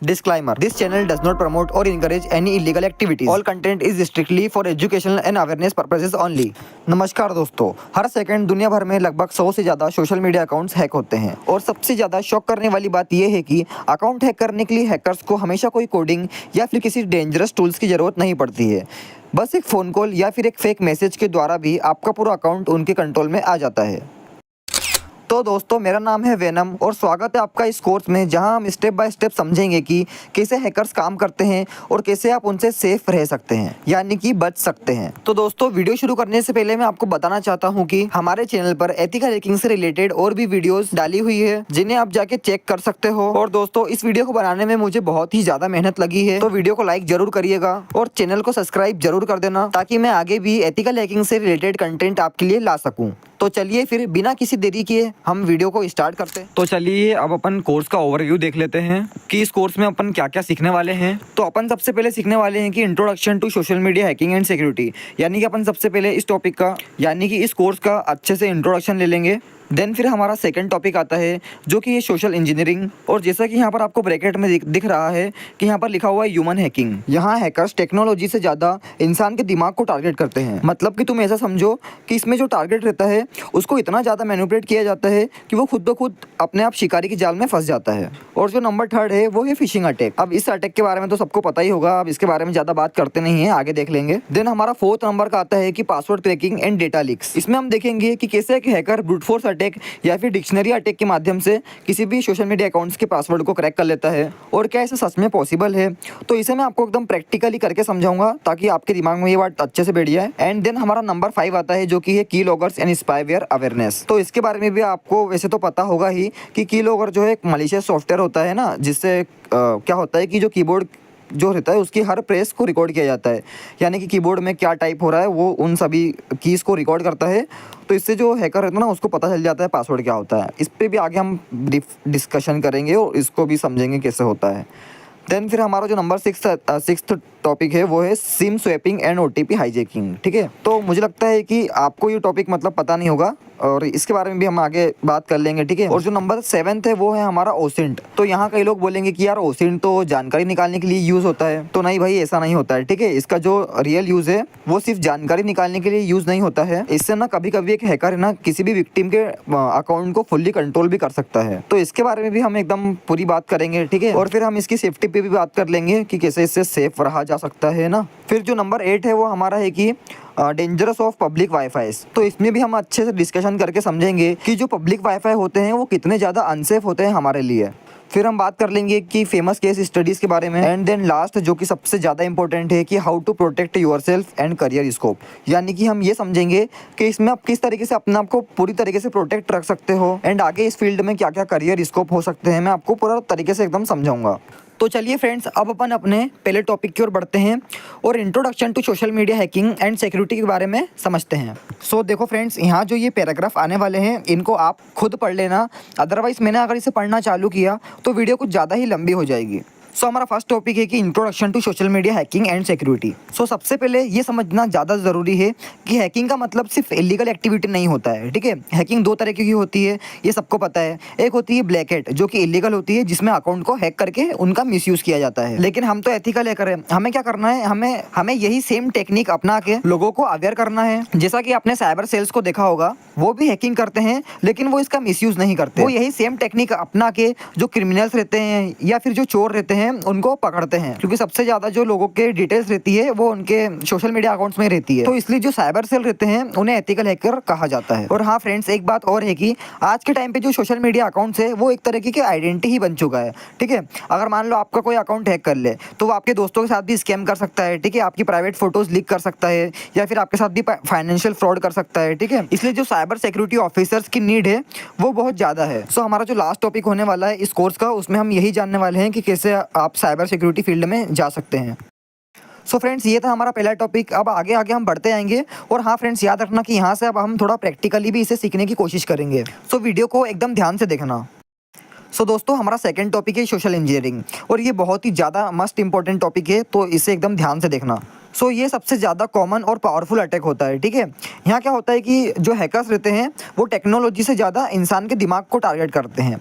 Disclaimer: This channel does not promote or encourage any illegal activities. All content is strictly for educational and awareness purposes only. नमस्कार दोस्तों, हर second दुनिया भर में लगभग 100 से ज़्यादा सोशल मीडिया अकाउंट्स हैक होते हैं और सबसे ज़्यादा शॉक करने वाली बात यह है कि अकाउंट हैक करने के लिए हैकर्स को हमेशा कोई कोडिंग या फिर किसी डेंजरस टूल्स की ज़रूरत नहीं पड़ती है। बस एक फ़ोन कॉल या फिर एक फेक मैसेज के द्वारा भी आपका पूरा अकाउंट उनके कंट्रोल में आ जाता है। तो दोस्तों, मेरा नाम है वेनम और स्वागत है आपका इस कोर्स में, जहां हम स्टेप बाय स्टेप समझेंगे कि कैसे हैकर्स काम करते हैं और कैसे आप उनसे सेफ रह सकते हैं, यानी कि बच सकते हैं। तो दोस्तों, वीडियो शुरू करने से पहले मैं आपको बताना चाहता हूं कि हमारे चैनल पर एथिकल हैकिंग से रिलेटेड और भी वीडियोस डाली हुई है, जिन्हें आप जाके चेक कर सकते हो। और दोस्तों, इस वीडियो को बनाने में मुझे बहुत ही ज्यादा मेहनत लगी है, तो वीडियो को लाइक जरूर करिएगा और चैनल को सब्सक्राइब जरूर कर देना, ताकि मैं आगे भी एथिकल हैकिंग से रिलेटेड कंटेंट आपके लिए ला सकूँ। तो चलिए फिर बिना किसी देरी किए हम वीडियो को स्टार्ट करते हैं। तो चलिए अब अपन कोर्स का ओवरव्यू देख लेते हैं कि इस कोर्स में अपन क्या क्या सीखने वाले हैं। तो अपन सबसे पहले सीखने वाले हैं कि introduction to social media hacking and security, यानी कि अपन सबसे पहले इस टॉपिक का यानी कि इस कोर्स का अच्छे से इंट्रोडक्शन ले लेंगे। देन फिर हमारा सेकंड टॉपिक आता है जो कि ये सोशल इंजीनियरिंग, और जैसा कि यहाँ पर आपको ब्रैकेट में दिख रहा है कि यहाँ पर लिखा हुआ है ह्यूमन हैकिंग। यहाँ हैकर्स टेक्नोलॉजी से ज़्यादा इंसान के दिमाग को टारगेट करते हैं। मतलब कि तुम ऐसा समझो कि इसमें जो टारगेट रहता है उसको इतना ज़्यादा मैनिपुलेट किया जाता है कि वो खुद ब खुद अपने आप शिकारी की जाल में फंस जाता है। और जो नंबर थर्ड है वो है फिशिंग अटैक। अब इस अटैक के बारे में तो सबको पता ही होगा, अब इसके बारे में ज़्यादा बात करते नहीं है, आगे देख लेंगे। देन हमारा फोर्थ नंबर का आता है कि password cracking and data leaks. इसमें हम देखेंगे कि कैसे एक हैकर ब्रूट फोर्स अटैक या फिर डिक्शनरी अटैक के माध्यम से किसी भी सोशल मीडिया अकाउंट्स के पासवर्ड को क्रैक कर लेता है, और क्या ऐसा सच में पॉसिबल है। तो इसे मैं आपको एकदम प्रैक्टिकली करके समझाऊंगा ताकि आपके दिमाग में ये बात अच्छे से बैठ जाए। एंड देन हमारा नंबर 5 आता है जो कि है की लॉगर्स एंड स्पाईवेयर अवेयरनेस। तो इसके बारे में भी आपको वैसे तो पता होगा ही कि की लॉगर जो है एक मलिशियस सॉफ्टवेयर होता है ना, जिससे क्या होता है कि जो कीबोर्ड जो रहता है उसकी हर प्रेस को रिकॉर्ड किया जाता है, यानी कि कीबोर्ड में क्या टाइप हो रहा है वो उन सभी कीज़ को रिकॉर्ड करता है। तो इससे जो हैकर रहता है ना उसको पता चल जाता है पासवर्ड क्या होता है। इस पर भी आगे हम डिस्कशन करेंगे और इसको भी समझेंगे कैसे होता है। देन फिर हमारा जो नंबर सिक्स्थ टॉपिक है वो है SIM swapping and OTP hijacking. ठीक है, तो मुझे लगता है कि आपको ये टॉपिक मतलब पता नहीं होगा और इसके बारे में भी हम आगे बात कर लेंगे। ठीक है, और जो नंबर 7 है वो है हमारा ओसिंट। तो यहाँ कई लोग बोलेंगे कि यार ओसिंट तो जानकारी निकालने के लिए यूज़ होता है, तो नहीं भाई, ऐसा नहीं होता है। ठीक है, इसका जो रियल यूज़ है वो सिर्फ जानकारी निकालने के लिए यूज़ नहीं होता है। इससे ना कभी कभी एक हैकर है ना किसी भी विक्टिम के अकाउंट को फुल्ली कंट्रोल भी कर सकता है। तो इसके बारे में भी हम एकदम पूरी बात करेंगे। ठीक है, और फिर हम इसकी सेफ्टी पे भी बात कर लेंगे कि कैसे इससे सेफ रहा जा सकता है ना। फिर जो नंबर 8 है वो हमारा है कि डेंजरस ऑफ पब्लिक वाईफाई। तो इसमें भी हम अच्छे से डिस्कशन करके समझेंगे कि जो पब्लिक वाईफाई होते हैं वो कितने ज़्यादा अनसेफ होते हैं हमारे लिए। फिर हम बात कर लेंगे कि फेमस केस स्टडीज़ के बारे में। एंड देन लास्ट जो कि सबसे ज़्यादा इंपॉर्टेंट है कि how to protect yourself and career scope, यानी कि हम ये समझेंगे कि इसमें आप किस तरीके से अपने आप को पूरी तरीके से प्रोटेक्ट रख सकते हो एंड आगे इस फील्ड में क्या क्या करियर स्कोप हो सकते हैं, मैं आपको पूरा तरीके से एकदम समझाऊंगा। तो चलिए फ्रेंड्स, अब अपन अपने पहले टॉपिक की ओर बढ़ते हैं और introduction to social media hacking and security के बारे में समझते हैं। सो देखो फ्रेंड्स, यहाँ जो ये पैराग्राफ आने वाले हैं इनको आप खुद पढ़ लेना, अदरवाइज मैंने अगर इसे पढ़ना चालू किया तो वीडियो कुछ ज़्यादा ही लंबी हो जाएगी। सो हमारा फर्स्ट टॉपिक है कि introduction to social media hacking and security. So सबसे पहले ये समझना ज़्यादा ज़रूरी है कि हैकिंग का मतलब सिर्फ इलीगल एक्टिविटी नहीं होता है। ठीक है, हैकिंग दो तरह की होती है, ये सबको पता है। एक होती है ब्लैक हैट जो कि इलीगल होती है, जिसमें अकाउंट को हैक करके उनका मिसयूज़ किया जाता है। लेकिन हम तो एथिकल हैकर हैं, हमें क्या करना है, हमें यही सेम टेक्निक अपना के लोगों को अवेयर करना है। जैसा कि आपने साइबर सेल्स को देखा होगा, वो भी हैकिंग करते हैं लेकिन वो इसका मिसयूज़ नहीं करते। वो यही सेम टेक्निक अपना के जो क्रिमिनल्स रहते हैं या फिर जो चोर रहते हैं उनको पकड़ते हैं, क्योंकि सबसे ज्यादा जो लोगों के डिटेल्स रहती है वो उनके सोशल मीडिया अकाउंट्स में रहती है। तो इसलिए जो साइबर सेल रहते हैं उन्हें एथिकल हैकर कहा जाता है। और हाँ फ्रेंड्स, एक बात और है कि आज के टाइम पे जो सोशल मीडिया अकाउंट्स है वो एक तरीके की आइडेंटिटी ही बन चुका है। ठीक है, अगर मान लो आपका कोई अकाउंट हैक कर ले तो वो आपके दोस्तों के साथ भी स्कैम कर सकता है। ठीक है, आपकी प्राइवेट फोटोज लीक कर सकता है या फिर आपके साथ भी फाइनेंशियल फ्रॉड कर सकता है। ठीक है, इसलिए जो साइबर सिक्योरिटी ऑफिसर्स की नीड है वो बहुत ज़्यादा है। सो हमारा जो लास्ट टॉपिक होने वाला है इस कोर्स का, उसमें हम यही जानने वाले हैं कि कैसे आप साइबर सिक्योरिटी फील्ड में जा सकते हैं। सो फ्रेंड्स, ये था हमारा पहला टॉपिक। अब आगे आगे हम बढ़ते आएंगे। और हाँ फ्रेंड्स, याद रखना कि यहाँ से अब हम थोड़ा प्रैक्टिकली भी इसे सीखने की कोशिश करेंगे। सो वीडियो को एकदम ध्यान से देखना। सो दोस्तों, हमारा सेकंड टॉपिक है सोशल इंजीनियरिंग, और ये बहुत ही ज़्यादा मस्ट इंपॉर्टेंट टॉपिक है, तो इसे एकदम ध्यान से देखना। सो ये सबसे ज़्यादा कॉमन और पावरफुल अटैक होता है। ठीक है, यहाँ क्या होता है कि जो हैकर्स रहते हैं वो टेक्नोलॉजी से ज़्यादा इंसान के दिमाग को टारगेट करते हैं।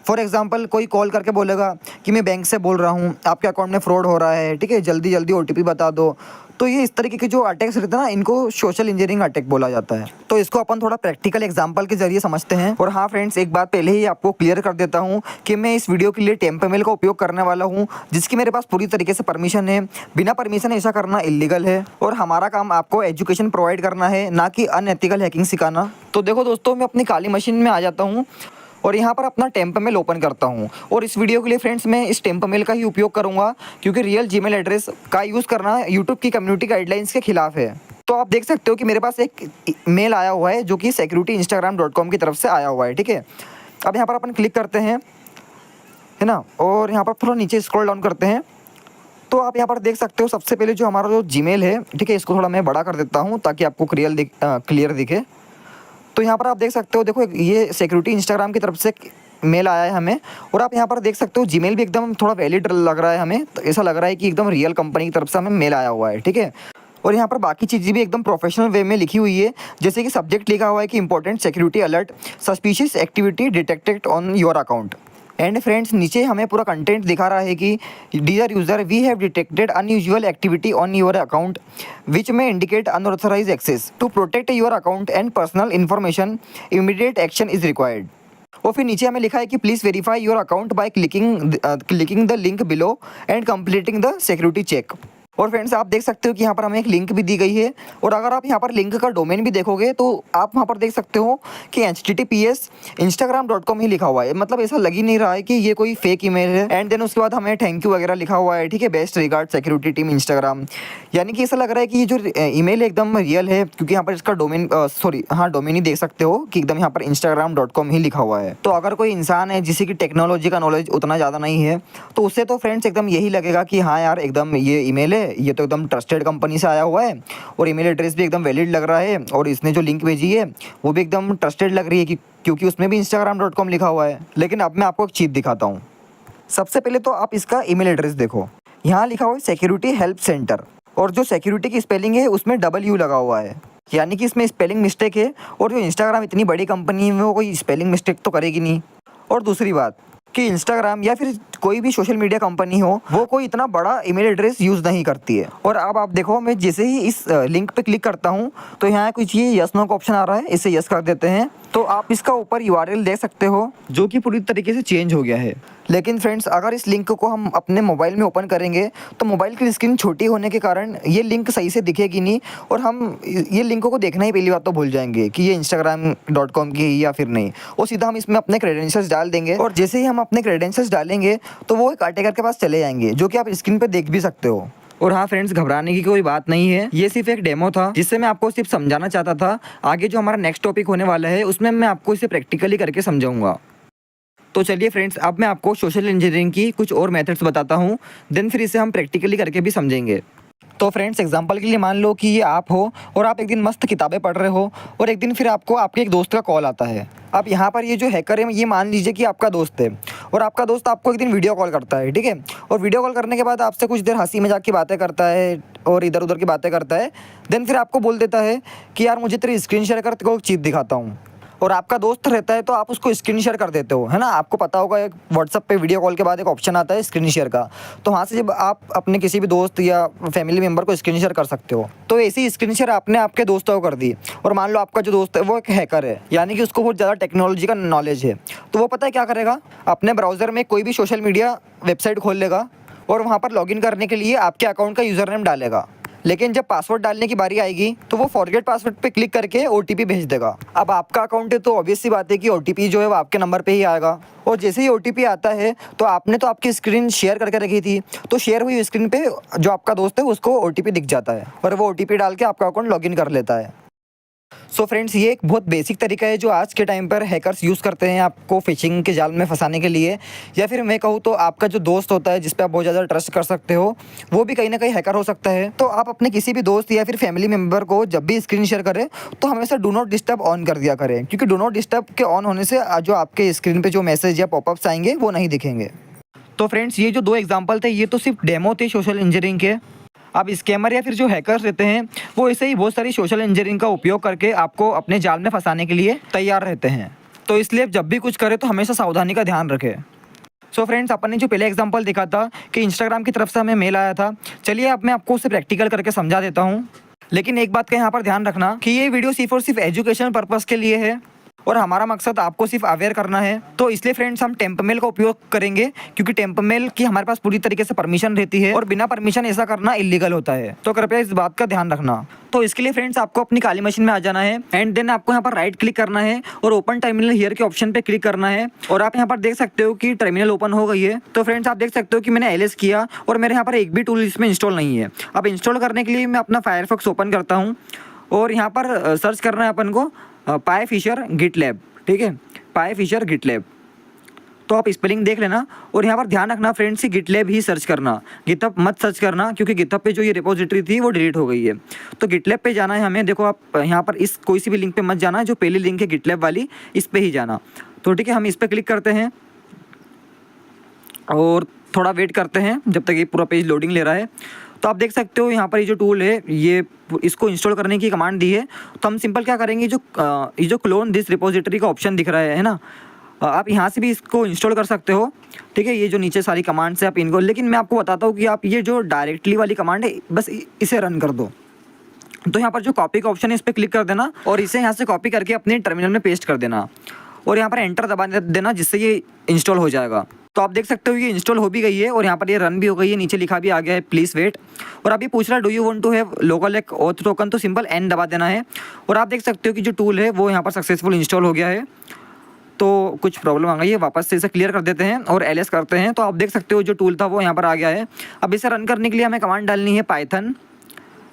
फॉर एग्जांपल कोई कॉल करके बोलेगा कि मैं बैंक से बोल रहा हूँ, आपके अकाउंट में फ्रॉड हो रहा है, ठीक है, जल्दी जल्दी ओटीपी बता दो। तो ये इस तरीके के जो अटैक्स रहते हैं ना, इनको सोशल इंजीनियरिंग अटैक बोला जाता है। तो इसको अपन थोड़ा प्रैक्टिकल एग्जांपल के जरिए समझते हैं। और हाँ फ्रेंड्स, एक बात पहले ही आपको क्लियर कर देता हूँ कि मैं इस वीडियो के लिए टेम्पो मेल का उपयोग करने वाला हूँ, जिसकी मेरे पास पूरी तरीके से परमिशन है। बिना परमिशन ऐसा करना इलीगल है और हमारा काम आपको एजुकेशन प्रोवाइड करना है, ना कि अनएथिकल हैकिंग सिखाना। तो देखो दोस्तों, मैं अपनी काली मशीन में आ जाता हूँ और यहाँ पर अपना टेम्पो मेल ओपन करता हूँ। और इस वीडियो के लिए फ्रेंड्स मैं इस टेम्पो मेल का ही उपयोग करूँगा, क्योंकि रियल जीमेल एड्रेस का यूज़ करना यूट्यूब की कम्युनिटी गाइडलाइंस के खिलाफ है। तो आप देख सकते हो कि मेरे पास एक मेल आया हुआ है जो कि securityinstagram.com की तरफ से आया हुआ है, ठीक है। अब यहाँ पर अपन क्लिक करते हैं, है ना, और यहाँ पर थोड़ा नीचे स्क्रॉल डाउन करते हैं। तो आप यहाँ पर देख सकते हो सबसे पहले जो हमारा जो जीमेल है, ठीक है, इसको थोड़ा मैं बड़ा कर देता हूँ ताकि आपको क्लियर दिखे। तो यहाँ पर आप देख सकते हो, देखो ये सिक्योरिटी इंस्टाग्राम की तरफ से मेल आया है हमें। और आप यहाँ पर देख सकते हो जीमेल भी एकदम थोड़ा वैलिड लग रहा है हमें, तो ऐसा लग रहा है कि एकदम रियल कंपनी की तरफ से हमें मेल आया हुआ है, ठीक है। और यहाँ पर बाकी चीज़ें भी एकदम प्रोफेशनल वे में लिखी हुई है, जैसे कि सब्जेक्ट लिखा हुआ है कि important security alert, suspicious activity detected on your account. And friends, नीचे हमें पूरा कंटेंट दिखा रहा है कि dear user, we have detected unusual activity on your account which may indicate unauthorise access. To protect your account and personal information, immediate action is required. और फिर नीचे हमें लिखा है कि please verify your account by clicking the link below and completing the security check. और friends, आप देख सकते हो कि यहाँ पर हमें एक लिंक भी दी गई है। और अगर आप यहाँ पर लिंक का डोमेन भी देखोगे तो आप वहाँ पर देख सकते हो कि https instagram.com ही लिखा हुआ है। मतलब ऐसा लग ही नहीं रहा है कि ये कोई फेक ईमेल है। एंड देन उसके बाद हमें थैंक यू वगैरह लिखा हुआ है, ठीक है, best regard security team Instagram. यानी कि ऐसा लग रहा है कि ये जो ईमेल है एकदम रियल है, क्योंकि यहाँ पर इसका डोमेन डोमेन ही देख सकते हो कि एकदम यहाँ पर instagram.com ही लिखा हुआ है। तो अगर कोई इंसान है जिसे की टेक्नोलॉजी का नॉलेज उतना ज़्यादा नहीं है, तो उससे तो फ्रेंड्स एकदम यही लगेगा कि हाँ यार, एकदम ये ईमेल है, ये तो एकदम ट्रस्टेड कंपनी से आया हुआ है और ईमेल एड्रेस भी एकदम वैलिड लग रहा है। और इसने जो लिंक भेजी है वो भी एकदम ट्रस्टेड लग रही है, क्योंकि उसमें भी instagram.com लिखा हुआ है। लेकिन अब मैं आपको एक चीज़ दिखाता हूँ। सबसे पहले तो आप इसका ईमेल एड्रेस देखो, यहाँ लिखा हुआ है सिक्योरिटी हेल्प सेंटर, और जो सिक्योरिटी की स्पेलिंग है उसमें डबल लगा हुआ है, यानी कि इसमें स्पेलिंग मिस्टेक है। और जो इंस्टाग्राम इतनी बड़ी कंपनी है वो कोई स्पेलिंग मिस्टेक तो करेगी नहीं। और दूसरी बात कि इंस्टाग्राम या फिर कोई भी सोशल मीडिया कंपनी हो, वो कोई इतना बड़ा ईमेल एड्रेस यूज़ नहीं करती है। और अब आप देखो, मैं जैसे ही इस लिंक पे क्लिक करता हूँ तो यहाँ कुछ ये यस नो का ऑप्शन आ रहा है, इसे यस कर देते हैं। तो आप इसका ऊपर URL देख सकते हो जो कि पूरी तरीके से चेंज हो गया है। लेकिन फ्रेंड्स, अगर इस लिंक को हम अपने मोबाइल में ओपन करेंगे तो मोबाइल की स्क्रीन छोटी होने के कारण ये लिंक सही से दिखेगी नहीं, और हम ये लिंकों को देखना ही पहली बात तो भूल जाएंगे कि ये instagram.com की है या फिर नहीं। और सीधा हम इसमें अपने क्रेडेंशियल्स डाल देंगे, और जैसे ही हम अपने क्रेडेंशियल्स डालेंगे तो वो एक अटैकर के पास चले जाएंगे, जो कि आप स्क्रीन पर देख भी सकते हो। और हाँ फ्रेंड्स, घबराने की कोई बात नहीं है, ये सिर्फ एक डेमो था जिससे मैं आपको सिर्फ समझाना चाहता था। आगे जो हमारा नेक्स्ट टॉपिक होने वाला है उसमें मैं आपको इसे प्रैक्टिकली करके समझाऊंगा। तो चलिए फ्रेंड्स, अब मैं आपको सोशल इंजीनियरिंग की कुछ और मेथड्स बताता हूँ, देन फिर इसे हम प्रैक्टिकली करके भी समझेंगे। तो फ्रेंड्स, एग्जांपल के लिए मान लो कि ये आप हो और आप एक दिन मस्त किताबें पढ़ रहे हो, और एक दिन फिर आपको आपके एक दोस्त का कॉल आता है। अब यहाँ पर ये जो हैकर है, ये मान लीजिए कि आपका दोस्त है, और आपका दोस्त आपको एक दिन वीडियो कॉल करता है, ठीक है। और वीडियो कॉल करने के बाद आपसे कुछ देर हंसी मजाक की बातें करता है और इधर उधर की बातें करता है। देन फिर आपको बोल देता है कि यार मुझे तेरी स्क्रीन शेयर कर, तेरे को एक चीज़ दिखाता हूँ। और आपका दोस्त रहता है तो आप उसको स्क्रीन शेयर कर देते हो, है ना। आपको पता होगा एक व्हाट्सअप पे वीडियो कॉल के बाद एक ऑप्शन आता है स्क्रीन शेयर का, तो वहाँ से जब आप अपने किसी भी दोस्त या फैमिली मेम्बर को स्क्रीन शेयर कर सकते हो। तो ऐसी स्क्रीन शेयर आपने आपके दोस्तों को कर दी, और मान लो आपका जो दोस्त है वो एक हैकर है, यानी कि उसको बहुत ज़्यादा टेक्नोलॉजी का नॉलेज है। तो वो पता है क्या करेगा, अपने ब्राउज़र में कोई भी सोशल मीडिया वेबसाइट खोल लेगा और वहाँ पर लॉगिन करने के लिए आपके अकाउंट का यूज़र नेम डालेगा। लेकिन जब पासवर्ड डालने की बारी आएगी तो वो फॉरगेट पासवर्ड पे क्लिक करके OTP भेज देगा। अब आपका अकाउंट है तो ऑब्वियस सी बात है कि OTP जो है वो आपके नंबर पे ही आएगा। और जैसे ही OTP आता है तो आपने तो आपकी स्क्रीन शेयर करके रखी थी, तो शेयर हुई स्क्रीन पे जो आपका दोस्त है उसको OTP दिख जाता है, और वो OTP डाल के आपका अकाउंट लॉगिन कर लेता है। सो फ्रेंड्स, ये एक बहुत बेसिक तरीका है जो आज के टाइम पर हैकर्स यूज़ करते हैं आपको फिशिंग के जाल में फंसाने के लिए। या फिर मैं कहूँ तो आपका जो दोस्त होता है जिस पे आप बहुत ज़्यादा ट्रस्ट कर सकते हो, वो भी कहीं ना कहीं हैकर हो सकता है। तो आप अपने किसी भी दोस्त या फिर फैमिली मेम्बर को जब भी स्क्रीन शेयर करें तो हमेशा डू नॉट डिस्टर्ब ऑन कर दिया करें, क्योंकि डू नॉट डिस्टर्ब के ऑन होने से जो आपके स्क्रीन पर जो मैसेज या पॉपअप्स आएंगे वो नहीं दिखेंगे। तो फ्रेंड्स, ये जो 2 एग्जाम्पल थे ये तो सिर्फ डेमो थे सोशल इंजीनियरिंग के। अब स्कैमर या फिर जो हैकर्स रहते हैं वो ऐसे ही बहुत सारी सोशल इंजीनियरिंग का उपयोग करके आपको अपने जाल में फंसाने के लिए तैयार रहते हैं। तो इसलिए जब भी कुछ करें तो हमेशा सावधानी का ध्यान रखें। सो फ्रेंड्स, अपन ने जो पहले एग्जांपल देखा था कि इंस्टाग्राम की तरफ से हमें मेल आया था, चलिए अब मैं आपको उसे प्रैक्टिकल करके समझा देता हूँ। लेकिन एक बात का यहाँ पर ध्यान रखना कि ये वीडियो सिर्फ और सिर्फ एजुकेशनल पर्पज़ के लिए है और हमारा मकसद आपको सिर्फ अवेयर करना है। तो इसलिए फ्रेंड्स हम टेम्प मेल का उपयोग करेंगे, क्योंकि टेम्प मेल की हमारे पास पूरी तरीके से परमिशन रहती है और बिना परमिशन ऐसा करना इलीगल होता है। तो कृपया इस बात का ध्यान रखना। तो इसके लिए फ्रेंड्स आपको अपनी काली मशीन में आ जाना है एंड देन आपको यहाँ पर राइट क्लिक करना है और ओपन टर्मिनल हियर के ऑप्शन पे क्लिक करना है। और आप यहाँ पर देख सकते हो कि टर्मिनल ओपन हो गई है। तो फ्रेंड्स आप देख सकते हो कि मैंने एलएस किया और मेरे यहाँ पर एक भी टूल इसमें इंस्टॉल नहीं है। अब इंस्टॉल करने के लिए मैं अपना फायरफॉक्स ओपन करता हूँ और यहाँ पर सर्च करना है अपन को पायफिशर गिटलैब, ठीक है, पायफिशर गिटलैब। तो आप स्पेलिंग देख लेना और यहाँ पर ध्यान रखना फ्रेंड्स कि गिटलैब ही सर्च करना, गिटहब मत सर्च करना, क्योंकि गिटहब पे जो ये रिपोजिटरी थी वो डिलीट हो गई है। तो गिटलैब पे जाना है हमें। देखो आप यहाँ पर इस कोई सी भी लिंक पे मत जाना, जो पहली लिंक है गिटलैब वाली इस पे ही जाना। तो ठीक है, हम इस पर क्लिक करते हैं और थोड़ा वेट करते हैं जब तक ये पूरा पेज लोडिंग ले रहा है। तो आप देख सकते हो यहाँ पर ये जो टूल है ये इसको इंस्टॉल करने की कमांड दी है। तो हम सिंपल क्या करेंगे, ये जो क्लोन दिस रिपोजिटरी का ऑप्शन दिख रहा है ना, आप यहाँ से भी इसको इंस्टॉल कर सकते हो, ठीक है। ये जो नीचे सारी कमांड्स है आप इनको, लेकिन मैं आपको बताता हूँ कि आप ये जो डायरेक्टली वाली कमांड है बस इसे रन कर दो। तो यहाँ पर जो कॉपी का ऑप्शन है इस पर क्लिक कर देना और इसे यहाँ से कॉपी करके अपने टर्मिनल में पेस्ट कर देना और यहाँ पर एंटर दबा देना, जिससे ये इंस्टॉल हो जाएगा। तो आप देख सकते हो ये इंस्टॉल हो भी गई है और यहाँ पर ये रन भी हो गई है। नीचे लिखा भी आ गया है प्लीज़ वेट। और अभी पूछ रहा है do you want to have local एक ऑथ टोकन, तो सिंपल एन दबा देना है और आप देख सकते हो कि जो टूल है वो यहाँ पर सक्सेसफुल इंस्टॉल हो गया है। तो कुछ प्रॉब्लम आ गई है, वापस से इसे क्लियर कर देते हैं और एलएस करते हैं। तो आप देख सकते हो जो टूल था वो यहाँ पर आ गया है। अब इसे रन करने के लिए हमें कमांड डालनी है पाइथन,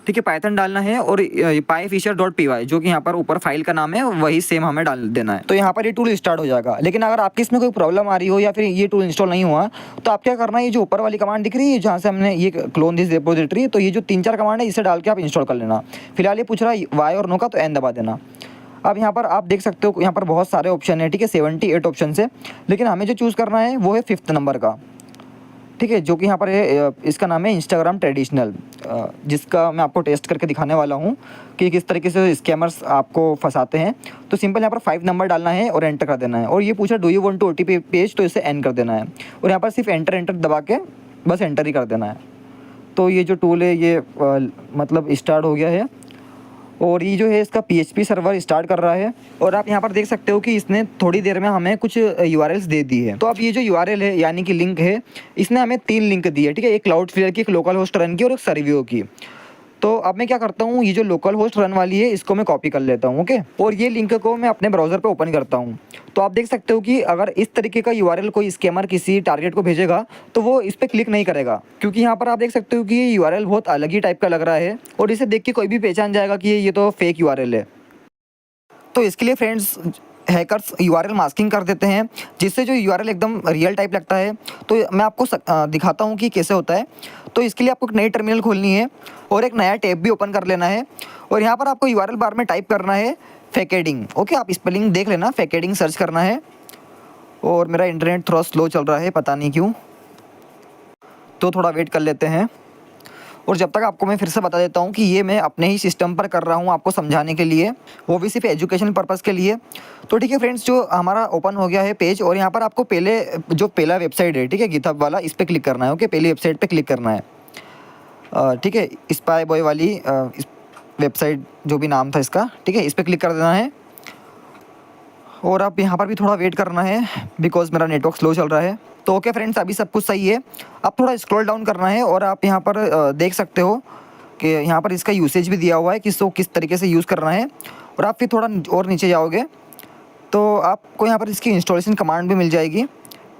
ठीक है, पाइथन डालना है और pyfisher.py जो कि यहाँ पर ऊपर फाइल का नाम है वही सेम हमें डाल देना है। तो यहाँ पर ये टूल स्टार्ट हो जाएगा। लेकिन अगर आपकी इसमें कोई प्रॉब्लम आ रही हो या फिर ये टूल इंस्टॉल नहीं हुआ तो आप क्या करना है, ये जो ऊपर वाली कमांड दिख रही है जहाँ से हमने ये क्लोन दिस रिपोजिटरी, तो ये जो 3-4 कमांड है इसे डाल के आप इंस्टॉल कर लेना। फिलहाल ये पूछ रहा है वाई और नो का, तो एन दबा देना। अब यहाँ पर आप देख सकते हो यहाँ पर बहुत सारे ऑप्शन है, ठीक है, 78 ऑप्शन है, लेकिन हमें जो चूज़ करना है वो है 5th नंबर का, ठीक है, जो कि यहाँ पर है, इसका नाम है इंस्टाग्राम ट्रेडिशनल, जिसका मैं आपको टेस्ट करके दिखाने वाला हूँ कि किस तरीके से स्कैमर्स आपको फंसाते हैं। तो सिंपल यहाँ पर 5 नंबर डालना है और एंटर कर देना है और ये पूछा do you want to OTP page, तो इसे एन कर देना है और यहाँ पर सिर्फ एंटर दबा के बस एंटर ही कर देना है। तो ये जो टूल है ये मतलब स्टार्ट हो गया है और ये जो है इसका PHP सर्वर स्टार्ट कर रहा है और आप यहाँ पर देख सकते हो कि इसने थोड़ी देर में हमें कुछ URLs दे दी है। तो अब ये जो URL है यानी कि लिंक है, इसने हमें 3 लिंक दी है, ठीक है, एक क्लाउडफ्लेयर की, एक लोकल होस्ट रन की और एक सर्वियो की। तो अब मैं क्या करता हूँ, ये जो लोकल होस्ट रन वाली है इसको मैं कॉपी कर लेता हूँ, ओके, और ये लिंक को मैं अपने ब्राउज़र पे ओपन करता हूँ। तो आप देख सकते हो कि अगर इस तरीके का URL कोई स्कैमर किसी टारगेट को भेजेगा तो वो इस पर क्लिक नहीं करेगा, क्योंकि यहाँ पर आप देख सकते हो कि ये URL बहुत अलग ही टाइप का लग रहा है और इसे देख के कोई भी पहचान जाएगा कि ये तो फेक URL है। तो इसके लिए फ्रेंड्स हैकर्स URL मास्किंग कर देते हैं, जिससे जो URL एकदम रियल टाइप लगता है। तो मैं आपको दिखाता हूँ कि कैसे होता है। तो इसके लिए आपको एक नई टर्मिनल खोलनी है और एक नया टैब भी ओपन कर लेना है और यहाँ पर आपको URL बार में टाइप करना है फैकेडिंग, ओके, आप स्पेलिंग देख लेना, फैकेडिंग सर्च करना है। और मेरा इंटरनेट थोड़ा स्लो चल रहा है, पता नहीं क्यों, तो थोड़ा वेट कर लेते हैं। और जब तक आपको मैं फिर से बता देता हूँ कि ये मैं अपने ही सिस्टम पर कर रहा हूँ आपको समझाने के लिए, वो भी सिर्फ एजुकेशन पर्पज़ के लिए। तो ठीक है फ्रेंड्स, जो हमारा ओपन हो गया है पेज और यहाँ पर आपको पहला वेबसाइट है, ठीक है, गिटहब वाला, इस पर क्लिक करना है, ओके, पहली वेबसाइट पर क्लिक करना है, ठीक है, स्पाई बॉय वाली वेबसाइट जो भी नाम था इसका, ठीक है, इस पर क्लिक कर देना है। और आप यहाँ पर भी थोड़ा वेट करना है बिकॉज मेरा नेटवर्क स्लो चल रहा है। तो ओके फ्रेंड्स, अभी सब कुछ सही है। अब थोड़ा स्क्रॉल डाउन करना है और आप यहाँ पर देख सकते हो कि यहाँ पर इसका यूसेज भी दिया हुआ है कि इसको किस तरीके से यूज़ करना है। और आप फिर थोड़ा और नीचे जाओगे तो आपको यहाँ पर इसकी इंस्टॉलेशन कमांड भी मिल जाएगी,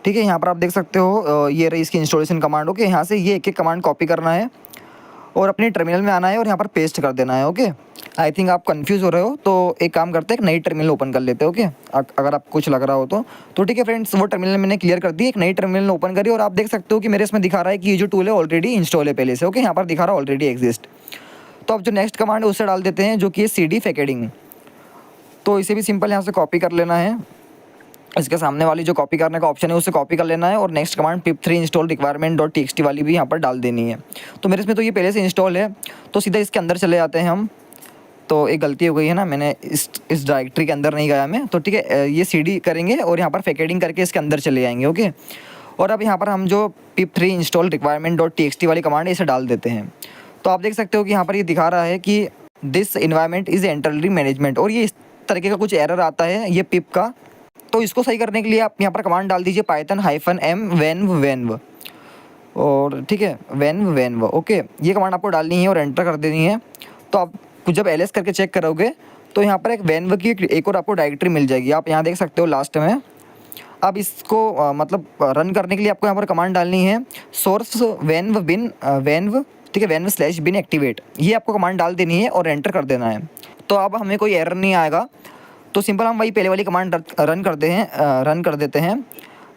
ठीक है, यहाँ पर आप देख सकते हो ये रही इसकी इंस्टॉलेशन कमांड, ओके। यहाँ से ये एक कमांड कॉपी करना है और अपने टर्मिनल में आना है और यहाँ पर पेस्ट कर देना है, ओके। आई थिंक आप कंफ्यूज हो रहे हो, तो एक काम करते हैं, एक नई टर्मिनल ओपन कर लेते हैं, ओके, अगर आपको कुछ लग रहा हो तो ठीक है फ्रेंड्स, वो टर्मिनल मैंने क्लियर कर दी, एक नई टर्मिनल ओपन करी और आप देख सकते हो कि मेरे इसमें दिखा रहा है कि ये जो टूल है ऑलरेडी इंस्टॉल है पहले से, ओके, यहाँ पर दिखा रहा है ऑलरेडी एग्जिस्ट। तो अब जो नेक्स्ट कमांड है उसे डाल देते हैं, जो कि है CD फैकेडिंग। तो इसे भी सिंपल यहाँ से कॉपी कर लेना है, इसके सामने वाली जो कॉपी करने का ऑप्शन है उसे कॉपी कर लेना है और next command pip3 install requirement.txt वाली भी यहाँ पर डाल देनी है। तो मेरे इसमें तो ये पहले से इंस्टॉल है, तो सीधा इसके अंदर चले जाते हैं हम, तो एक गलती हो गई है ना, मैंने इस डायरेक्टरी के अंदर नहीं गया मैं, तो ठीक है ये cd करेंगे और यहाँ पर फैकेडिंग करके इसके अंदर चले जाएंगे। ओके, और अब यहाँ पर हम जो pip3 इंस्टॉल requirement.txt वाली कमांड है इसे डाल देते हैं। तो आप देख सकते हो कि यहाँ पर ये दिखा रहा है कि दिस इन्वायरमेंट इज़ एंटरली मैनेजमेंट, और ये इस तरीके का कुछ एरर आता है ये पिप का। तो इसको सही करने के लिए आप यहाँ पर कमांड डाल दीजिए python-m venv, और ठीक है venv। ओके, ये कमांड आपको डालनी है और एंटर कर देनी है। तो आप कुछ जब ls करके चेक करोगे तो यहाँ पर एक venv की एक और आपको डायरेक्टरी मिल जाएगी, आप यहाँ देख सकते हो लास्ट में। अब इसको मतलब रन करने के लिए आपको यहाँ पर कमांड डालनी है source venv bin venv, ठीक है venv/bin एक्टिवेट, ये आपको कमांड डाल देनी है और एंटर कर देना है। तो अब हमें कोई एरर नहीं आएगा। तो सिंपल हम वही पहले वाली कमांड रन कर देते हैं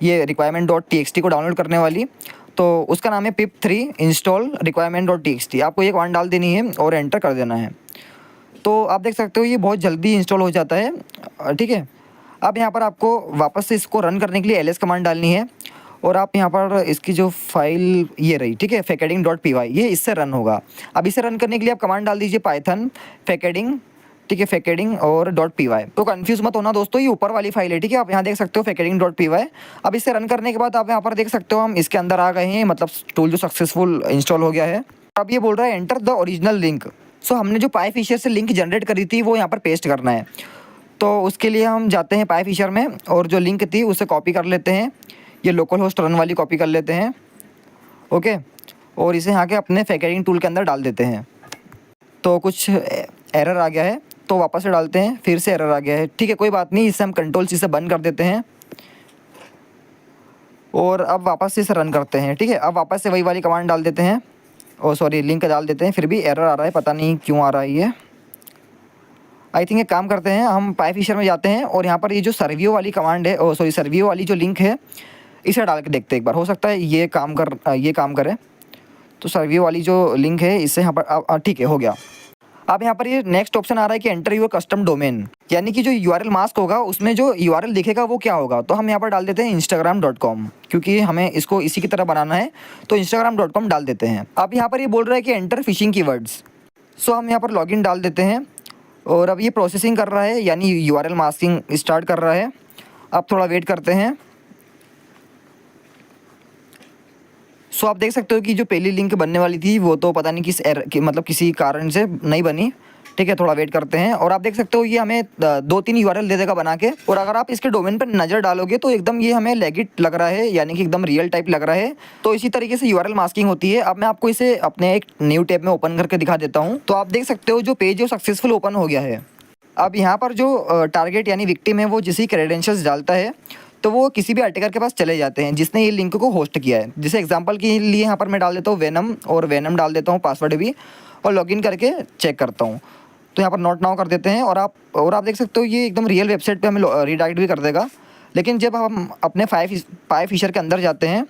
ये requirement.txt को डाउनलोड करने वाली। तो उसका नाम है pip3 install requirement.txt, आपको ये कमांड डाल देनी है और एंटर कर देना है। तो आप देख सकते हो ये बहुत जल्दी इंस्टॉल हो जाता है, ठीक है। अब यहाँ पर आपको वापस से इसको रन करने के लिए ls कमांड डालनी है, और आप यहाँ पर इसकी जो फाइल ये रही, ठीक है facading.py, ये इससे रन होगा। अब इसे रन करने के लिए आप कमांड डाल दीजिए python facading, ठीक है facading और .py। तो कंफ्यूज मत होना दोस्तों, ये ऊपर वाली फाइल है, ठीक है। आप यहाँ देख सकते हो facading.py। अब इसे रन करने के बाद आप यहाँ पर देख सकते हो हम इसके अंदर आ गए हैं, मतलब टूल जो सक्सेसफुल इंस्टॉल हो गया है। अब ये बोल रहा है एंटर द ओरिजिनल लिंक। सो हमने जो PyFisher से लिंक जनरेट करी थी वो यहाँ पर पेस्ट करना है। तो उसके लिए हम जाते हैं PyFisher में और जो लिंक थी उसे कॉपी कर लेते हैं, ये लोकल होस्ट रन वाली कॉपी कर लेते हैं। ओके, और इसे यहाँ के अपने फैकेडिंग टूल के अंदर डाल देते हैं। तो कुछ एरर आ गया है तो वापस से डालते हैं, फिर से एरर आ गया है, ठीक है कोई बात नहीं, इससे हम कंट्रोल-C से बंद कर देते हैं और अब वापस से इसे रन करते हैं, ठीक है। अब वापस से वही वाली कमांड डाल देते हैं, ओ सॉरी लिंक डाल देते हैं, फिर भी एरर आ रहा है, पता नहीं क्यों आ रहा है ये। आई थिंक एक काम करते हैं, हम PyFisher में जाते हैं और यहाँ पर ये जो सर्वियो वाली कमांड है, ओ सॉरी सर्वियो वाली जो लिंक है इसे डाल के देखते हैं एक बार, हो सकता है ये काम करे। तो सर्वियो वाली जो लिंक है इससे यहाँ पर ठीक है हो गया। अब यहाँ पर ये नेक्स्ट ऑप्शन आ रहा है कि एंटर योर कस्टम डोमेन, यानी कि जो URL मास्क होगा उसमें जो URL दिखेगा वो क्या होगा। तो हम यहाँ पर डाल देते हैं instagram.com, क्योंकि हमें इसको इसी की तरह बनाना है, तो instagram.com डाल देते हैं। अब यहाँ पर ये बोल रहा है कि एंटर फिशिंग कीवर्ड्स। सो हम यहाँ पर लॉगिन डाल देते हैं और अब ये प्रोसेसिंग कर रहा है, यानी URL मास्किंग स्टार्ट कर रहा है। अब थोड़ा वेट करते हैं। सो आप देख सकते हो कि जो पहली लिंक बनने वाली थी वो तो पता नहीं मतलब किसी कारण से नहीं बनी, ठीक है थोड़ा वेट करते हैं। और आप देख सकते हो ये हमें 2-3 URL दे देगा बना के, और अगर आप इसके डोमेन पर नज़र डालोगे तो एकदम ये हमें लेगिट लग रहा है, यानी कि एकदम रियल टाइप लग रहा है। तो इसी तरीके से URL मास्किंग होती है। अब मैं आपको इसे अपने एक न्यू टैब में ओपन करके दिखा देता हूँ। तो आप देख सकते हो जो पेज है वो सक्सेसफुल ओपन हो गया है। अब यहाँ पर जो टारगेट यानी विक्टिम है वो जिस क्रेडेंशियल्स डालता है तो वो किसी भी अटैकर के पास चले जाते हैं जिसने ये लिंक को होस्ट किया है। जैसे एग्जांपल के लिए यहाँ पर मैं डाल देता हूँ वेनम, और वेनम डाल देता हूँ पासवर्ड भी, और लॉगिन करके चेक करता हूँ। तो यहाँ पर नोट नाउ कर देते हैं, और आप देख सकते हो ये एकदम रियल वेबसाइट पे हमें रीडायरेक्ट भी कर देगा। लेकिन जब हम अपने PyFisher के अंदर जाते हैं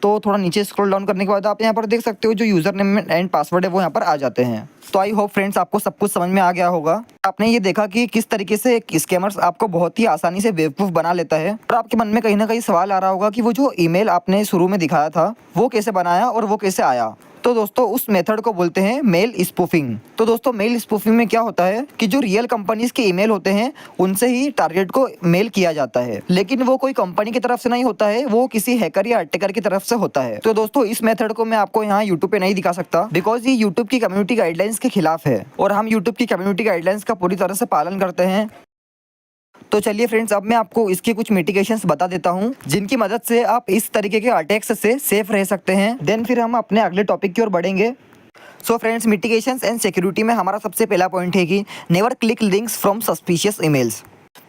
तो थोड़ा नीचे स्क्रॉल डाउन करने के बाद आप यहाँ पर देख सकते हो जो यूज़र नेम एंड पासवर्ड है वो यहाँ पर आ जाते हैं। तो आई होप फ्रेंड्स आपको सब कुछ समझ में आ गया होगा। आपने ये देखा कि किस तरीके से स्कैमर्स आपको बहुत ही आसानी से बेवकूफ़ बना लेता है। और आपके मन में कहीं ना कहीं सवाल आ रहा होगा कि वो जो ईमेल आपने शुरू में दिखाया था वो कैसे बनाया और वो कैसे आया। तो दोस्तों उस मेथड को बोलते हैं मेल स्पूफिंग। तो दोस्तों मेल स्पूफिंग में क्या होता है कि जो रियल कंपनीज के ईमेल होते हैं उनसे ही टारगेट को मेल किया जाता है, लेकिन वो कोई कंपनी की तरफ से नहीं होता है, वो किसी हैकर या अटैकर की तरफ से होता है। तो दोस्तों इस मेथड को मैं आपको यहाँ यूट्यूब पे नहीं दिखा सकता, बिकॉज ये यूट्यूब की कम्युनिटी गाइडलाइंस के खिलाफ है, और हम यूट्यूब की कम्युनिटी गाइडलाइंस का पूरी तरह से पालन करते हैं। तो चलिए फ्रेंड्स अब मैं आपको इसके कुछ मिटिगेशंस बता देता हूँ जिनकी मदद से आप इस तरीके के अटैक्स से सेफ रह सकते हैं। देन फिर हम अपने अगले टॉपिक की ओर बढ़ेंगे। So friends mitigations and security में हमारा सबसे पहला पॉइंट है कि never click links from suspicious emails.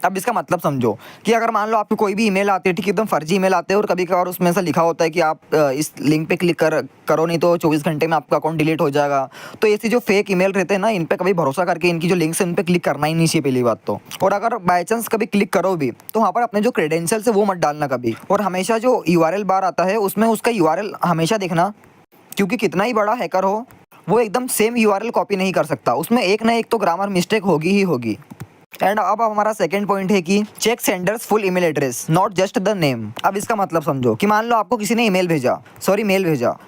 अब इसका मतलब समझो कि अगर मान लो आपको कोई भी ईमेल आती है, ठीक एकदम फर्जी ईमेल आते हैं, और कभी कभार उसमें से लिखा होता है कि आप इस लिंक पे क्लिक करो नहीं तो 24 घंटे में आपका अकाउंट डिलीट हो जाएगा। तो ऐसी जो फेक ईमेल रहते हैं ना, इन पे कभी भरोसा करके इनकी जो लिंक्स है इन पे क्लिक करना ही नहीं चाहिए पहली बात तो। और अगर बाई चांस कभी क्लिक करो भी तो वहाँ पर अपने जो क्रेडेंशियल्स है वो मत डालना कभी, और हमेशा जो URL बार आता है उसमें उसका URL हमेशा देखना, क्योंकि कितना ही बड़ा हैकर हो वो एकदम सेम URL कॉपी नहीं कर सकता, उसमें एक ना एक तो ग्रामर मिस्टेक होगी ही होगी। एंड अब हमारा सेकंड पॉइंट है कि check sender's full email address, not just the name. अब इसका मतलब समझो कि मान लो आपको किसी ने मेल भेजा,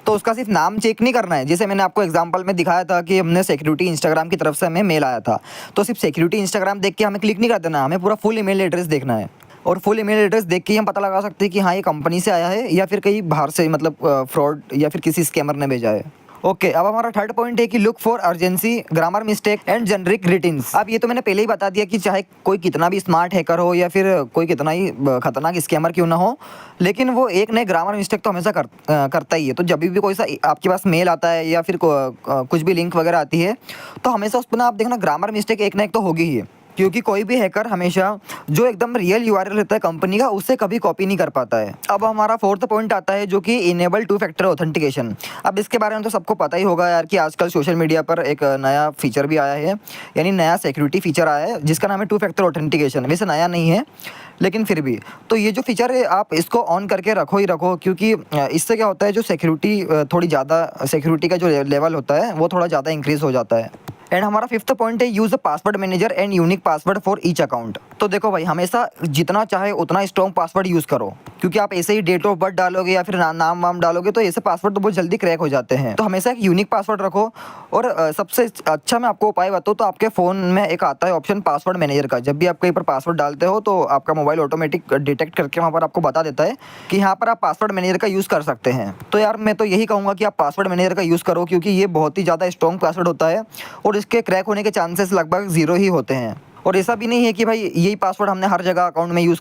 तो उसका सिर्फ नाम चेक नहीं करना है। जैसे मैंने आपको एग्जांपल में दिखाया था कि हमने सिक्योरिटी इंस्टाग्राम की तरफ से हमें मेल आया था, तो सिर्फ सिक्योरिटी इंस्टाग्राम देख के हमें क्लिक नहीं कर देना, हमें पूरा फुल ईमेल एड्रेस देखना है। और फुल ईमेल एड्रेस देख के ही हम पता लगा सकते हैं कि हाँ ये कंपनी से आया है या फिर कहीं बाहर से, मतलब फ्रॉड या फिर किसी स्कैमर ने भेजा है। ओके, अब हमारा थर्ड पॉइंट है कि look for urgency, grammar mistake and generic greetings. अब ये तो मैंने पहले ही बता दिया कि चाहे कोई कितना भी स्मार्ट हैकर हो या फिर कोई कितना ही खतरनाक स्कैमर क्यों ना हो, लेकिन वो एक नए ग्रामर मिस्टेक तो हमेशा करता ही है। तो जब भी कोई सा आपके पास मेल आता है या फिर कुछ भी लिंक वगैरह आती है, तो हमेशा उस पर ना आप देखना ग्रामर मिस्टेक एक ना एक तो होगी ही है, क्योंकि कोई भी हैकर हमेशा जो एकदम रियल यूआरएल रहता है कंपनी का, उससे कभी कॉपी नहीं कर पाता है। अब हमारा फोर्थ पॉइंट आता है जो कि इनेबल टू फैक्टर ऑथेंटिकेशन। अब इसके बारे में तो सबको पता ही होगा यार कि आजकल सोशल मीडिया पर एक नया फीचर भी आया है, यानी नया सिक्योरिटी फीचर आया है जिसका नाम है टू फैक्टर ऑथेंटिकेशन। वैसे नया नहीं है लेकिन फिर भी, तो ये जो फीचर है आप इसको ऑन करके रखो ही रखो, क्योंकि इससे क्या होता है जो सिक्योरिटी थोड़ी ज़्यादा सिक्योरिटी का जो लेवल होता है वो थोड़ा ज़्यादा इंक्रीज़ हो जाता है। एंड हमारा फिफ्थ पॉइंट है use a password manager and unique password for each account. तो देखो भाई, हमेशा जितना चाहे उतना स्ट्रॉन्ग पासवर्ड यूज़ करो, क्योंकि आप ऐसे ही डेट ऑफ बर्थ डालोगे या फिर नाम वाम डालोगे तो ऐसे पासवर्ड तो बहुत जल्दी क्रैक हो जाते हैं। तो हमेशा एक यूनिक पासवर्ड रखो। और सबसे अच्छा मैं आपको उपाय बताऊँ तो आपके फ़ोन में एक आता है ऑप्शन पासवर्ड मैनेजर का। जब भी आप कहीं पर पासवर्ड डालते हो तो आपका मोबाइल ऑटोमेटिक डिटेक्ट करके वहाँ पर आपको बता देता है कि यहाँ पर आप पासवर्ड मैनेजर का यूज़ कर सकते हैं। तो यार मैं तो यही कहूँगा कि आप पासवर्ड मैनेजर का यूज़ करो, क्योंकि ये बहुत ही ज़्यादा स्ट्रॉन्ग पासवर्ड होता है और इसके क्रैक होने के चांसेस लगभग 0 ही होते हैं। और ऐसा भी नहीं है कि भाई यही पासवर्ड हमने हर जगह अकाउंट में यूज़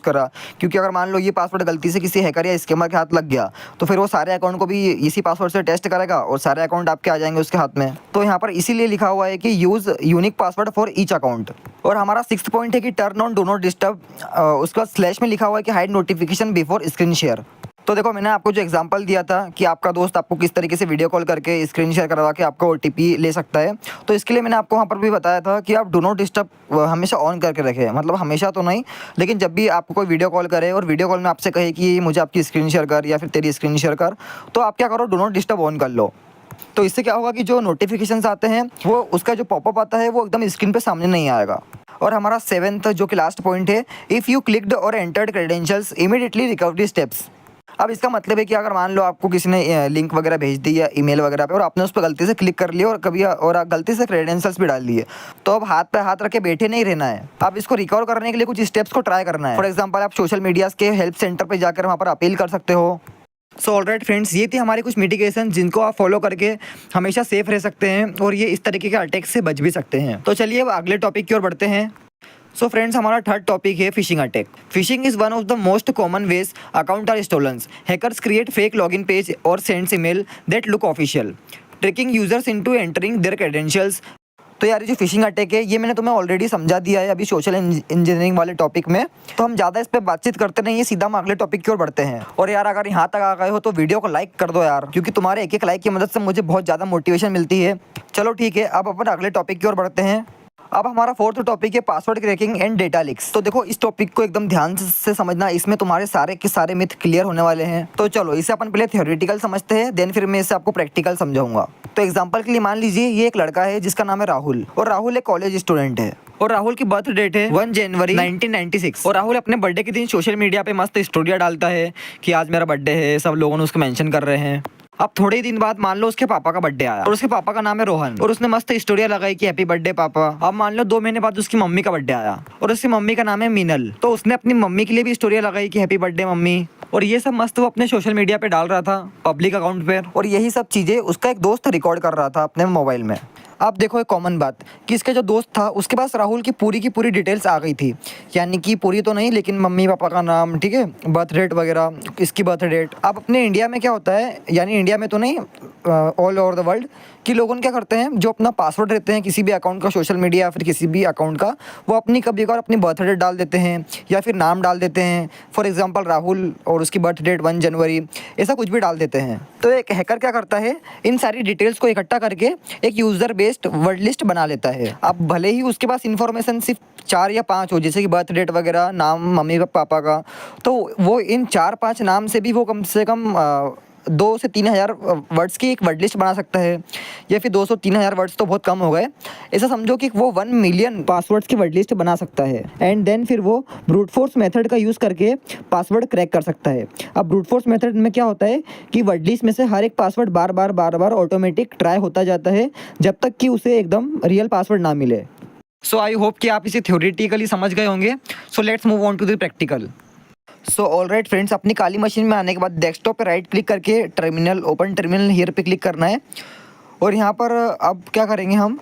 करा, क्योंकि अगर मान लो ये पासवर्ड गलती से किसी हैकर या स्कैमर के हाथ लग गया तो फिर वो सारे अकाउंट को भी इसी पासवर्ड से टेस्ट करेगा और सारे अकाउंट आपके आ जाएंगे उसके हाथ में। तो यहाँ पर इसीलिए लिखा हुआ है कि use unique password for each account. और हमारा सिक्स्थ पॉइंट है कि turn on do not disturb, उसके बाद स्लैश में लिखा हुआ है कि hide notification before screen share. तो देखो, मैंने आपको जो एग्जांपल दिया था कि आपका दोस्त आपको किस तरीके से वीडियो कॉल करके स्क्रीन शेयर करवा के आपको ओटीपी ले सकता है, तो इसके लिए मैंने आपको वहाँ पर भी बताया था कि आप डू नॉट डिस्टर्ब हमेशा ऑन करके रखें। मतलब हमेशा तो नहीं, लेकिन जब भी आपको कोई वीडियो कॉल करे और वीडियो कॉल में आपसे कहे कि मुझे आपकी स्क्रीन शेयर कर या फिर तेरी स्क्रीन शेयर कर, तो आप क्या करो, डू नॉट डिस्टर्ब ऑन कर लो। तो इससे क्या होगा कि जो नोटिफिकेशंस आते हैं वो उसका जो पॉपअप आता है वो एकदम स्क्रीन पे सामने नहीं आएगा। और हमारा सेवेंथ जो कि लास्ट पॉइंट है, इफ़ यू क्लिक्ड और entered credentials immediately recovery steps. अब इसका मतलब है कि अगर मान लो आपको किसी ने लिंक वगैरह भेज दी या ईमेल वगैरह पे और आपने उस पर गलती से क्लिक कर लिया और कभी और गलती से क्रेडेंशियल्स भी डाल दिए, तो अब हाथ पे हाथ रख के बैठे नहीं रहना है। आप इसको रिकवर करने के लिए कुछ स्टेप्स को ट्राई करना है। फॉर एग्जांपल, आप सोशल मीडिया के हेल्प सेंटर पे जाकर वहाँ पर अपील कर सकते हो। सो ऑलराइट फ्रेंड्स, ये थी हमारी कुछ मिटिगेशन जिनको आप फॉलो करके हमेशा सेफ रह सकते हैं और ये इस तरीके के अटैक से बच भी सकते हैं। तो चलिए अब अगले टॉपिक की ओर बढ़ते हैं। सो फ्रेंड्स, हमारा थर्ड टॉपिक है phishing attack. Phishing is one of the most common ways account are stolen. Hackers create fake login page और sends email that look official, tricking users into entering their credentials. तो यार, ये जो phishing attack है ये मैंने तुम्हें already समझा दिया है अभी सोशल इंजीनियरिंग वाले टॉपिक में, तो हम ज़्यादा इस पर बातचीत करते नहीं है, सीधा हम अगले टॉपिक की ओर बढ़ते हैं। और यार, अगर यहाँ तक आ गए हो तो वीडियो को लाइक कर दो यार, क्योंकि तुम्हारे एक एक लाइक की मदद से मुझे बहुत ज़्यादा मोटिवेशन मिलती है। चलो ठीक है, अब अपन अगले टॉपिक की ओर बढ़ते हैं। अब हमारा फोर्थ टॉपिक है password cracking and data leaks. तो देखो, इस टॉपिक को एकदम ध्यान से समझना, इसमें तुम्हारे सारे के सारे मिथ क्लियर होने वाले हैं। तो चलो इसे अपन पहले थ्योरेटिकल समझते हैं, देन फिर मैं इसे आपको प्रैक्टिकल समझाऊंगा। तो एग्जांपल के लिए मान लीजिए ये एक लड़का है जिसका नाम है राहुल, और राहुल एक कॉलेज स्टूडेंट है और राहुल की बर्थ डेट है 1 जनवरी 1996। और राहुल अपने बर्थडे के दिन सोशल मीडिया पे मस्त स्टोरिया डालता है कि आज मेरा बर्थडे है, सब लोगों ने उसको मेंशन कर रहे हैं। अब थोड़े ही दिन बाद मान लो उसके पापा का बर्थडे आया और उसके पापा का नाम है रोहन, और उसने मस्त स्टोरिया लगाई कि हैप्पी बर्थडे पापा। अब मान लो 2 महीने बाद उसकी मम्मी का बर्थडे आया और उसकी मम्मी का नाम है मीनल, तो उसने अपनी मम्मी के लिए भी स्टोरिया लगाई कि हैप्पी बर्थडे मम्मी। और ये सब मस्त वो अपने सोशल मीडिया पे डाल रहा था पब्लिक अकाउंट पे, और यही सब चीजें उसका एक दोस्त रिकॉर्ड कर रहा था अपने मोबाइल में। आप देखो, एक कॉमन बात कि इसका जो दोस्त था उसके पास राहुल की पूरी डिटेल्स आ गई थी, यानी कि पूरी तो नहीं लेकिन मम्मी पापा का नाम, ठीक है, बर्थ डेट वगैरह, इसकी बर्थ डेट। अब अपने इंडिया में क्या होता है, यानी इंडिया में तो नहीं, ऑल ओवर द वर्ल्ड, कि लोगों क्या करते हैं, जो अपना पासवर्ड रहते हैं किसी भी अकाउंट का सोशल मीडिया या फिर किसी भी अकाउंट का, वो अपनी कभी कभार अपनी बर्थ डेट डाल देते हैं या फिर नाम डाल देते हैं। फॉर एग्जांपल राहुल और उसकी बर्थ डेट 1 जनवरी, ऐसा कुछ भी डाल देते हैं। तो एक हैकर क्या करता है, इन सारी डिटेल्स को इकट्ठा करके एक यूज़र बेस्ड वर्ड लिस्ट बना लेता है। अब भले ही उसके पास इन्फॉर्मेशन सिर्फ 4 या 5 हो, जैसे कि बर्थ डेट वगैरह, नाम मम्मी पापा का, तो वो इन 4-5 नाम से भी वो कम से कम 2 से 3,000 वर्ड्स की एक वर्ड लिस्ट बना सकता है, या फिर 200 3,000 वर्ड्स तो बहुत कम हो गए, ऐसा समझो कि वो 1 मिलियन पासवर्ड्स की वर्ड लिस्ट बना सकता है। एंड देन फिर वो ब्रूट फोर्स मेथड का यूज़ करके पासवर्ड क्रैक कर सकता है। अब ब्रूट फोर्स मेथड में क्या होता है कि वर्ड लिस्ट में से हर एक पासवर्ड बार बार ऑटोमेटिक ट्राई होता जाता है जब तक कि उसे एकदम रियल पासवर्ड ना मिले। सो आई होप कि आप इसे थ्योरेटिकली समझ गए होंगे। So let's move on to the practical. So alright friends, अपनी काली मशीन में आने के बाद डेस्कटॉप पे राइट क्लिक करके टर्मिनल ओपन टर्मिनल हियर पे क्लिक करना है। और यहाँ पर अब क्या करेंगे हम,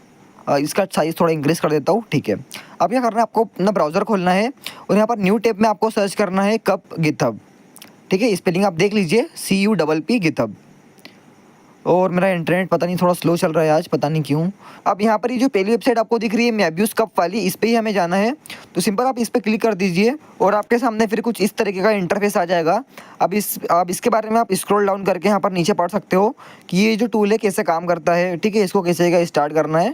इसका साइज़ थोड़ा इंक्रीज कर देता हूँ, ठीक है। अब क्या करना है, आपको अपना ब्राउज़र खोलना है और यहाँ पर न्यू टैब में आपको सर्च करना है कप गिथब, ठीक है। स्पेलिंग आप देख लीजिए, CUPP गिथब। और मेरा इंटरनेट पता नहीं थोड़ा स्लो चल रहा है आज, पता नहीं क्यों। अब यहाँ पर ये जो पहली वेबसाइट आपको दिख रही है मैब्यूज कप वाली, इस पर ही हमें जाना है। तो सिंपल आप इस पर क्लिक कर दीजिए और आपके सामने फिर कुछ इस तरीके का इंटरफेस आ जाएगा। अब इसके बारे में आप स्क्रॉल डाउन करके यहाँ पर नीचे पढ़ सकते हो कि ये जो टूल है कैसे काम करता है, ठीक है। इसको कैसे स्टार्ट करना है,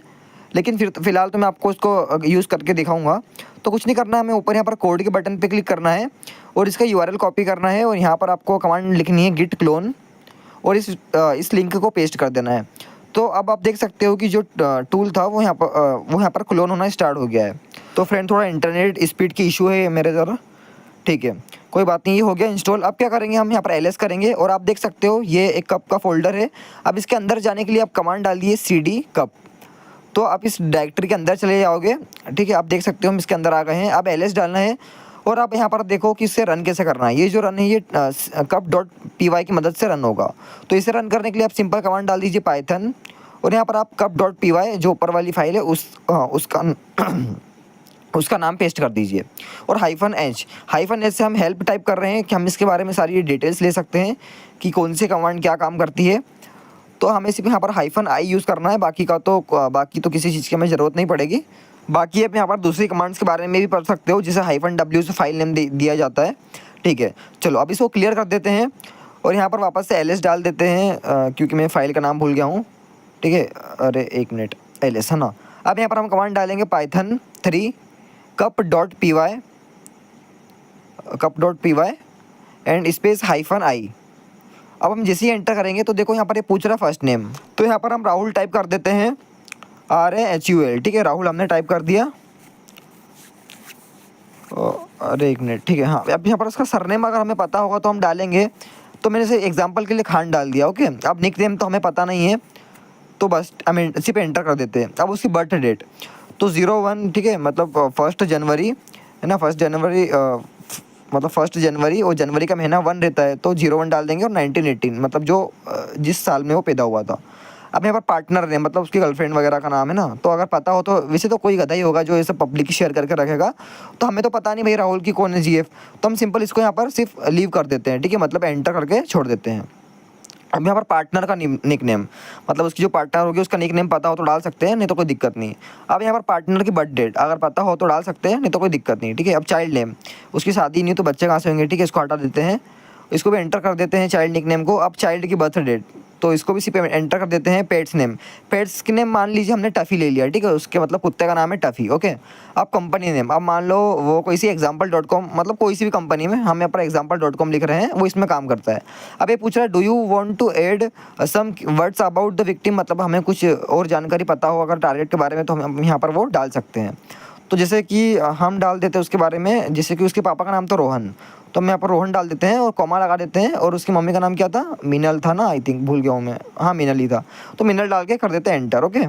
लेकिन फिलहाल तो मैं आपको इसको यूज़ करके दिखाऊंगा। तो कुछ नहीं करना है, हमें ऊपर यहाँ पर कोड के बटन पे क्लिक करना है और इसका URL कॉपी करना है और यहाँ पर आपको कमांड लिखनी है git clone और इस लिंक को पेस्ट कर देना है। तो अब आप देख सकते हो कि जो टूल था वो यहाँ पर क्लोन होना स्टार्ट हो गया है। तो फ्रेंड थोड़ा इंटरनेट स्पीड की इशू है मेरे ज़रा, ठीक है, कोई बात नहीं, ये हो गया इंस्टॉल। अब क्या करेंगे, हम यहाँ पर LS करेंगे और आप देख सकते हो ये एक कप का फोल्डर है। अब इसके अंदर जाने के लिए आप कमांड डाल दिए CD कप, तो आप इस डायरेक्टरी के अंदर चले जाओगे, ठीक है। आप देख सकते हो हम इसके अंदर आ गए हैं। अब LS डालना है और आप यहाँ पर देखो कि इसे रन कैसे करना है। ये जो रन है ये cup.py की मदद से रन होगा। तो इसे रन करने के लिए आप सिंपल कमांड डाल दीजिए पाइथन और यहाँ पर आप cup.py जो ऊपर वाली फाइल है उसका नाम पेस्ट कर दीजिए और -h से हम हेल्प टाइप कर रहे हैं कि हम इसके बारे में सारी डिटेल्स ले सकते हैं कि कौन सी कमांड क्या काम करती है। तो हमें सिर्फ यहाँ पर -i यूज़ करना है, बाकी तो किसी चीज़ की हमें ज़रूरत नहीं पड़ेगी। बाकी आप यहाँ पर दूसरी कमांड्स के बारे में भी पढ़ सकते हो, जिसे -w से फाइल नेम दिया जाता है, ठीक है। चलो अब इसको क्लियर कर देते हैं और यहाँ पर वापस से LS डाल देते हैं, क्योंकि मैं फ़ाइल का नाम भूल गया हूँ, ठीक है। अरे एक मिनट, LS है ना। अब यहाँ पर हम कमांड डालेंगे python 3 cup.py and space -i। अब हम जैसे ही एंटर करेंगे तो देखो यहाँ पर ये पूछ रहा है फर्स्ट नेम, तो यहाँ पर हम राहुल टाइप कर देते हैं, RAHUL, ठीक है। राहुल हमने टाइप कर दिया। अरे एक मिनट, ठीक है, हाँ। अब यहाँ पर उसका सरनेम अगर हमें पता होगा तो हम डालेंगे, तो मैंने से एग्जांपल के लिए खान डाल दिया, ओके। अब निक नेम तो हमें पता नहीं है, तो बस हम इसी पे एंटर कर देते हैं। अब उसकी बर्थ डेट तो 01, ठीक है, मतलब 1 जनवरी है ना, 1 जनवरी मतलब 1 जनवरी और जनवरी का महीना 1 रहता है, तो 01 डाल देंगे और 1918 मतलब जिस साल में वो पैदा हुआ था। अब यहाँ पर पार्टनर नेम मतलब उसकी गर्लफ्रेंड वगैरह का नाम है ना, तो अगर पता हो तो, वैसे तो कोई गधा ही होगा जो ये सब पब्लिक शेयर करके रखेगा, तो हमें तो पता नहीं भाई राहुल की कौन है GF, तो हम सिंपल इसको यहाँ पर सिर्फ लीव कर देते हैं, ठीक है, मतलब एंटर करके छोड़ देते हैं। अब यहाँ पर पार्टनर का निक नेम मतलब उसकी जो पार्टनर होगी उसका निक नेम पता हो तो डाल सकते हैं, नहीं तो कोई दिक्कत नहीं। अब यहाँ पर पार्टनर की बर्थ डेट अगर पता हो तो डाल सकते हैं, नहीं तो कोई दिक्कत नहीं, ठीक है। अब चाइल्ड नेम, उसकी शादी नहीं तो बच्चे कहाँ से होंगे, ठीक है, इसको हटा देते हैं, इसको भी एंटर कर देते हैं चाइल्ड निक नेम को। अब चाइल्ड की बर्थ डेट तो इसको भी सिर्फ एंटर कर देते हैं। पेट्स के नेम मान लीजिए हमने टफ़ी ले लिया, ठीक है, उसके मतलब कुत्ते का नाम है टफ़ी, ओके। अब कंपनी नेम, अब मान लो वो कोई सी example.com मतलब कोई सी भी कंपनी में हम यहाँ पर example.com लिख रहे हैं, वो इसमें काम करता है। अब ये पूछ रहा है do you want to add some words about the victim, मतलब हमें कुछ और जानकारी पता हो अगर टारगेट के बारे में, तो हम यहाँ पर वो डाल सकते हैं। तो जैसे कि हम डाल देते हैं उसके बारे में, जैसे कि उसके पापा का नाम तो रोहन, तो हम यहाँ पर रोहन डाल देते हैं और कॉमा लगा देते हैं। और उसकी मम्मी का नाम क्या था, मीनल था ना, आई थिंक, भूल गया हूँ मैं, हाँ मीनल ही था, तो मीनल डाल के कर देते हैं एंटर, ओके।